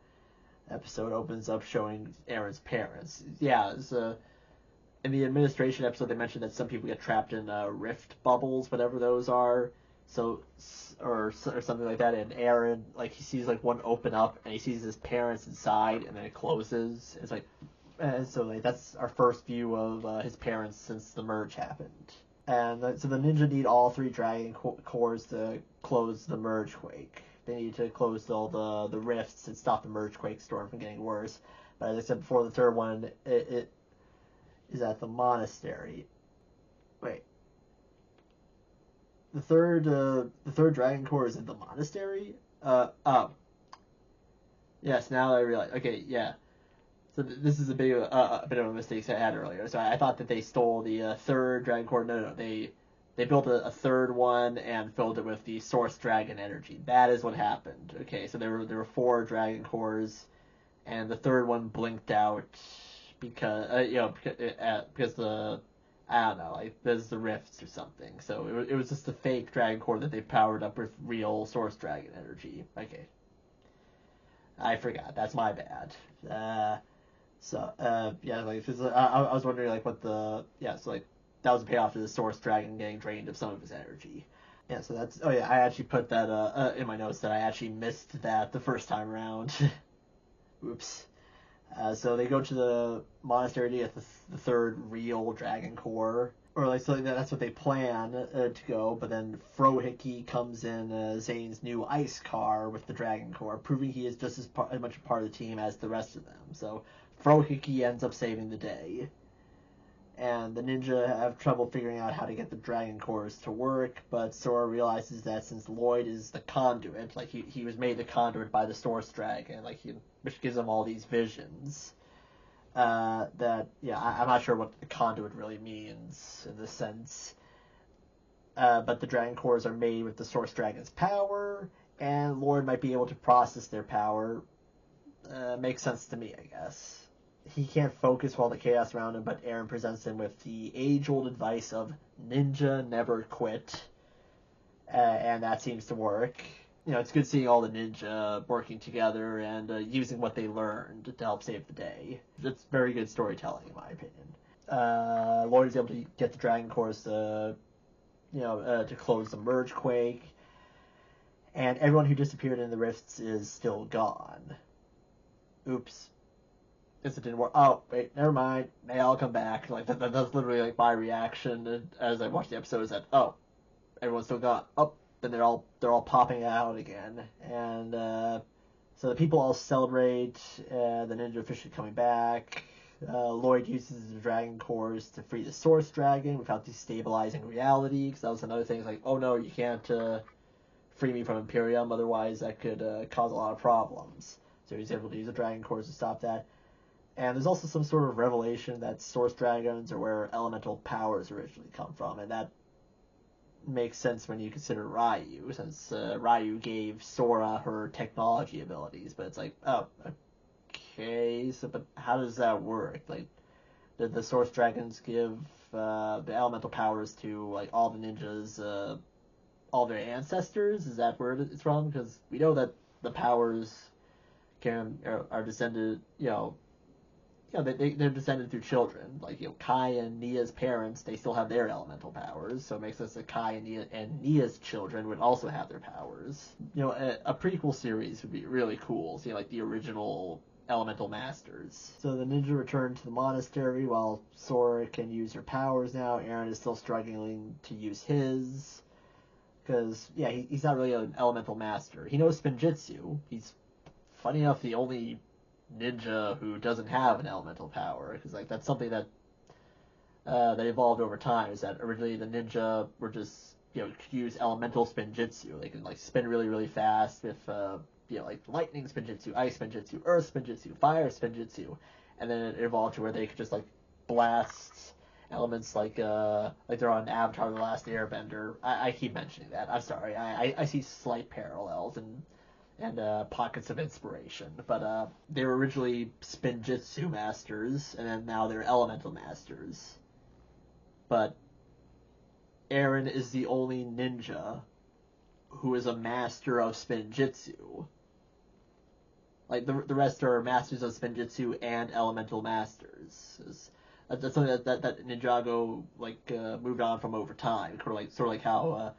episode opens up showing Aaron's parents. Yeah, in the administration episode they mentioned that some people get trapped in rift bubbles, whatever those are. So, or something like that. And Aaron, he sees one open up, and he sees his parents inside, and then it closes. It's that's our first view of his parents since the merge happened. And so the ninja need all 3 Dragon Cores to close the Mergequake. They need to close all the rifts and stop the Mergequake storm from getting worse. But as I said before, the third one it is at the monastery. Wait. The third Dragon Core is in the monastery? Oh. Yes, now I realize. Okay, yeah. So this is a bit of a mistake I had earlier. So I thought that they stole the third Dragon Core. No. They built a third one and filled it with the Source Dragon energy. That is what happened. Okay, so there were 4 Dragon Cores, and the third one blinked out because the I don't know, there's the rifts or something. So it was just a fake Dragon Core that they powered up with real Source Dragon energy. Okay, I forgot. That's my bad. I was wondering what that was a payoff to the Source Dragon getting drained of some of his energy. Yeah, so that's... Oh, yeah, I actually put that in my notes that I actually missed that the first time around. Oops. So they go to the monastery to get the third real Dragon Core. Or, that's what they plan to go, but then Frohickey comes in Zane's new ice car with the Dragon Core, proving he is just as much a part of the team as the rest of them. So Frohickey ends up saving the day. And the ninja have trouble figuring out how to get the Dragon Cores to work, but Sora realizes that since Lloyd is the conduit, he was made the conduit by the Source Dragon, which gives him all these visions, I'm not sure what the conduit really means in this sense, but the Dragon Cores are made with the Source Dragon's power, and Lloyd might be able to process their power. Makes sense to me, I guess. he can't focus while the chaos around him, but Eren presents him with the age-old advice of ninja never quit, and that seems to work. You know, it's good seeing all the ninja working together and using what they learned to help save the day. It's very good storytelling, in my opinion. Lloyd is able to get the Dragon Course to close the Merge Quake, and everyone who disappeared in the rifts is still gone. Oops. Guess it didn't work. Oh, wait, never mind. They all come back. Like that's literally like my reaction as I watched the episode. Is that everyone's still gone. Then they're all popping out again, and so the people all celebrate. The ninja officially coming back. Lloyd uses the Dragon Cores to free the Source Dragon without destabilizing reality, because that was another thing. It's like, oh no, you can't free me from Imperium, otherwise that could cause a lot of problems. So he's able to use the Dragon Cores to stop that. And there's also some sort of revelation that Source Dragons are where elemental powers originally come from, and that makes sense when you consider Ryu, since Ryu gave Sora her technology abilities. But it's like, oh, okay, so but how does that work? Like, did the Source Dragons give the elemental powers to like all the ninjas, all their ancestors? Is that where it's from? Because we know that the powers are descended, they're descended through children. Like, Kai and Nia's parents, they still have their elemental powers, so it makes sense that Kai and Nia's children would also have their powers. A prequel series would be really cool, seeing like the original elemental masters. So the ninja return to the monastery while Sora can use her powers now. Eren is still struggling to use his, because he's not really an elemental master. He knows Spinjitzu. He's, funny enough, the only ninja who doesn't have an elemental power, because like that's something that that evolved over time. Is that originally the ninja were just could use elemental Spinjitzu. They can like spin really really fast with like lightning Spinjitzu, ice Spinjitzu, earth Spinjitzu, fire Spinjitzu, and then it evolved to where they could just like blast elements like they're on Avatar: The Last Airbender. I keep mentioning that. I'm sorry. I see slight parallels and pockets of inspiration, but they were originally Spinjitzu masters, and then now they're elemental masters. But Eren is the only ninja who is a master of Spinjitzu. Like, the rest are masters of Spinjitzu and elemental masters. That's something that Ninjago moved on from over time. Sort of like how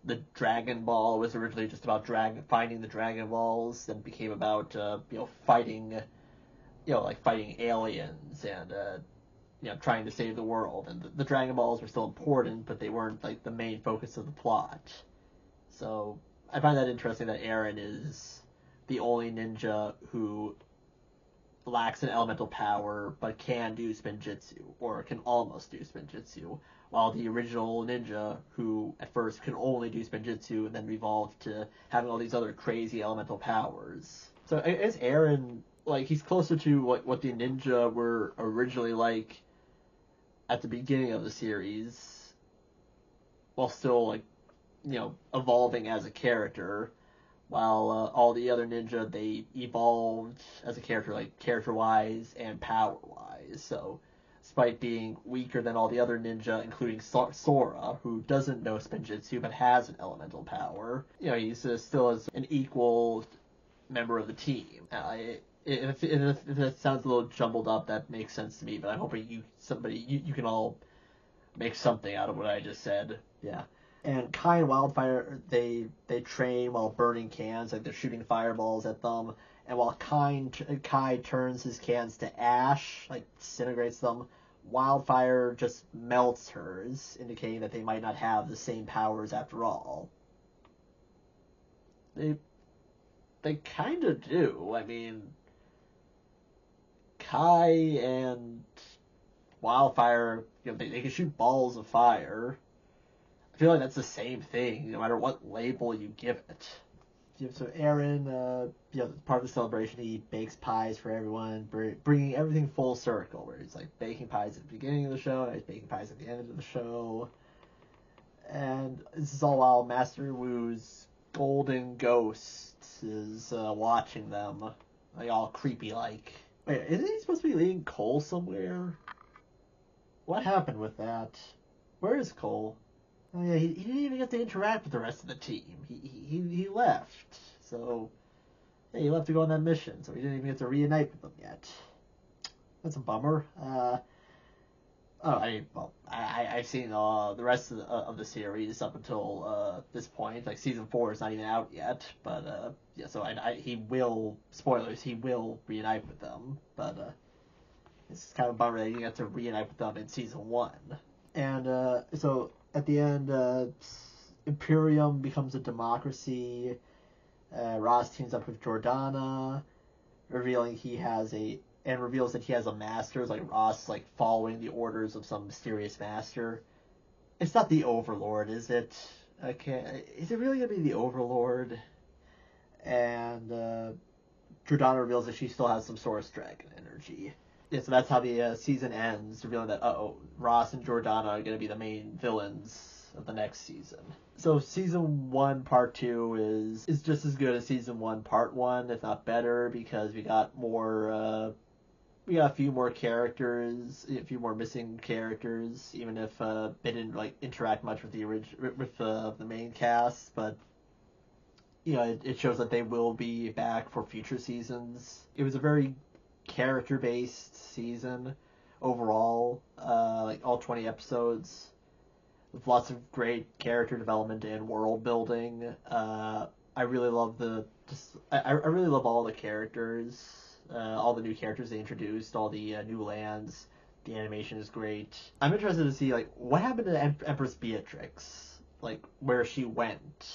the Dragon Ball was originally just about finding the Dragon Balls, then became about fighting aliens and trying to save the world. And the Dragon Balls were still important, but they weren't like the main focus of the plot. So I find that interesting that Eren is the only ninja who lacks an elemental power but can do Spinjitzu, or can almost do Spinjitzu, while the original ninja, who at first could only do Spinjitzu and then evolved to having all these other crazy elemental powers. So I guess Eren, he's closer to what the ninja were originally like at the beginning of the series, while still evolving as a character, while all the other ninja, they evolved as a character, character-wise and power-wise. So despite being weaker than all the other ninja, including Sora, who doesn't know Spinjitzu but has an elemental power, he's still as an equal member of the team. If that sounds a little jumbled up, that makes sense to me, but I'm hoping you can all make something out of what I just said. Yeah. And Kai and Wildfire, they train while burning cans, like they're shooting fireballs at them. And while Kai turns his cans to ash, disintegrates them, Wildfire just melts hers, indicating that they might not have the same powers after all. They kind of do. I mean, Kai and Wildfire, they can shoot balls of fire. I feel like that's the same thing, no matter what label you give it. So Eren, part of the celebration, he bakes pies for everyone, bringing everything full circle, where he's baking pies at the beginning of the show, and he's baking pies at the end of the show. And this is all while Master Wu's golden ghost is watching them, all creepy-like. Wait, isn't he supposed to be leading Cole somewhere? What happened with that? Where is Cole? Oh yeah, he didn't even get to interact with the rest of the team. He left. So yeah, he left to go on that mission. So he didn't even get to reunite with them yet. That's a bummer. Oh, I've seen the rest of the series up until this point. Like season 4 is not even out yet, but yeah. So he will, spoilers, he will reunite with them. But it's kind of a bummer that he didn't get to reunite with them in season 1. And so at the end, Imperium becomes a democracy. Ross teams up with Jordana, revealing he has a and reveals that he has a master. It's like Ross like following the orders of some mysterious master. It's not the Overlord, is it? Okay, is it really gonna be the Overlord? And Jordana reveals that she still has some Source Dragon energy. Yeah, so that's how the season ends, revealing that Ross and Jordana are gonna be the main villains of the next season. So season 1 part 2 is just as good as season 1 part 1, if not better, because we got a few more characters, a few more missing characters, even if they didn't like interact much with the main cast. But you know, it shows that they will be back for future seasons. It was a very character-based season overall, like all 20 episodes, with lots of great character development and world building. I really love I really love all the characters. All the new characters they introduced, all the new lands. The animation is great. I'm interested to see like what happened to Empress Beatrix, like where she went.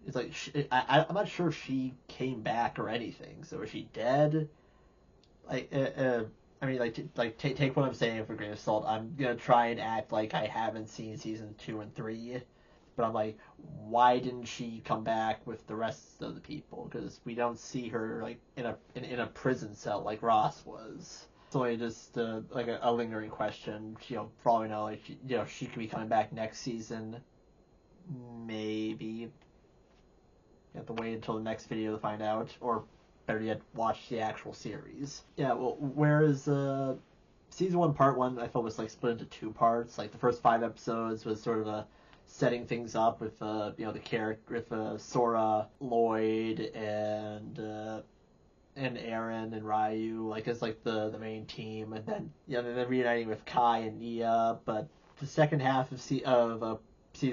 It's like I'm not sure she came back or anything. So is she dead? Like I mean take what I'm saying for a grain of salt. I'm gonna try and act like I haven't seen season 2 and 3. But I'm like, why didn't she come back with the rest of the people? Because we don't see her like in a prison cell like Ross was. It's only just like a lingering question. You know, for all we know, like she could be coming back next season. Maybe you have to wait until the next video to find out, or better yet, watch the actual series. Yeah, well, whereas season 1 part 1 I felt was like split into 2 parts. Like the first 5 episodes was sort of a setting things up with the character with Sora, Lloyd, and Aaron and Ryu, like as like the main team, and then then reuniting with Kai and Nia. But the second half of season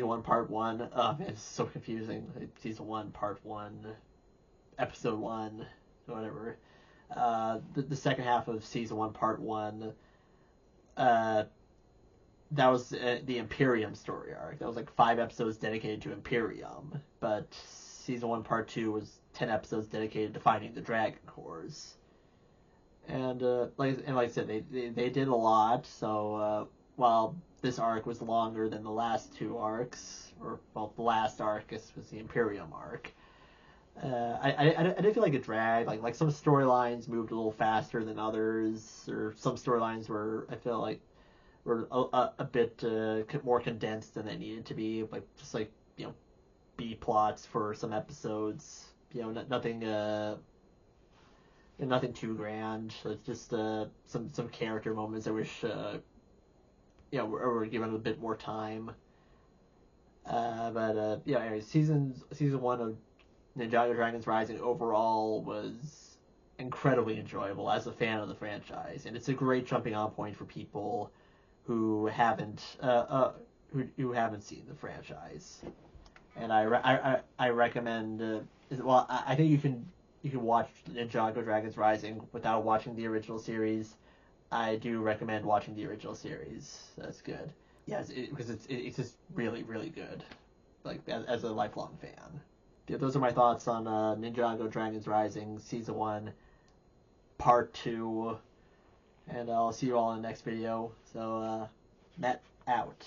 1 part 1, man, it's so confusing. Season 1 part 1, episode 1, whatever. The second half of season 1 part 1. That was the Imperium story arc. That was like 5 episodes dedicated to Imperium, but season 1 part 2 was 10 episodes dedicated to finding the Dragon Cores. And like I said, they did a lot. So while this arc was longer than the last 2 arcs, or well, the last arc was the Imperium arc. I didn't feel like it dragged. Like some storylines moved a little faster than others, or some storylines were I feel like were a bit more condensed than they needed to be, like just like B plots for some episodes. Nothing too grand. It's just some character moments I wish were given a bit more time. Anyway, season 1 of Ninjago Dragons Rising overall was incredibly enjoyable as a fan of the franchise, and it's a great jumping on point for people who haven't seen the franchise. And I recommend. I think you can watch Ninjago Dragons Rising without watching the original series. I do recommend watching the original series. That's good. Yeah, because it's just really really good. Like as a lifelong fan. Yeah, those are my thoughts on Ninjago Dragons Rising season 1, part 2. And I'll see you all in the next video. So, Matt out.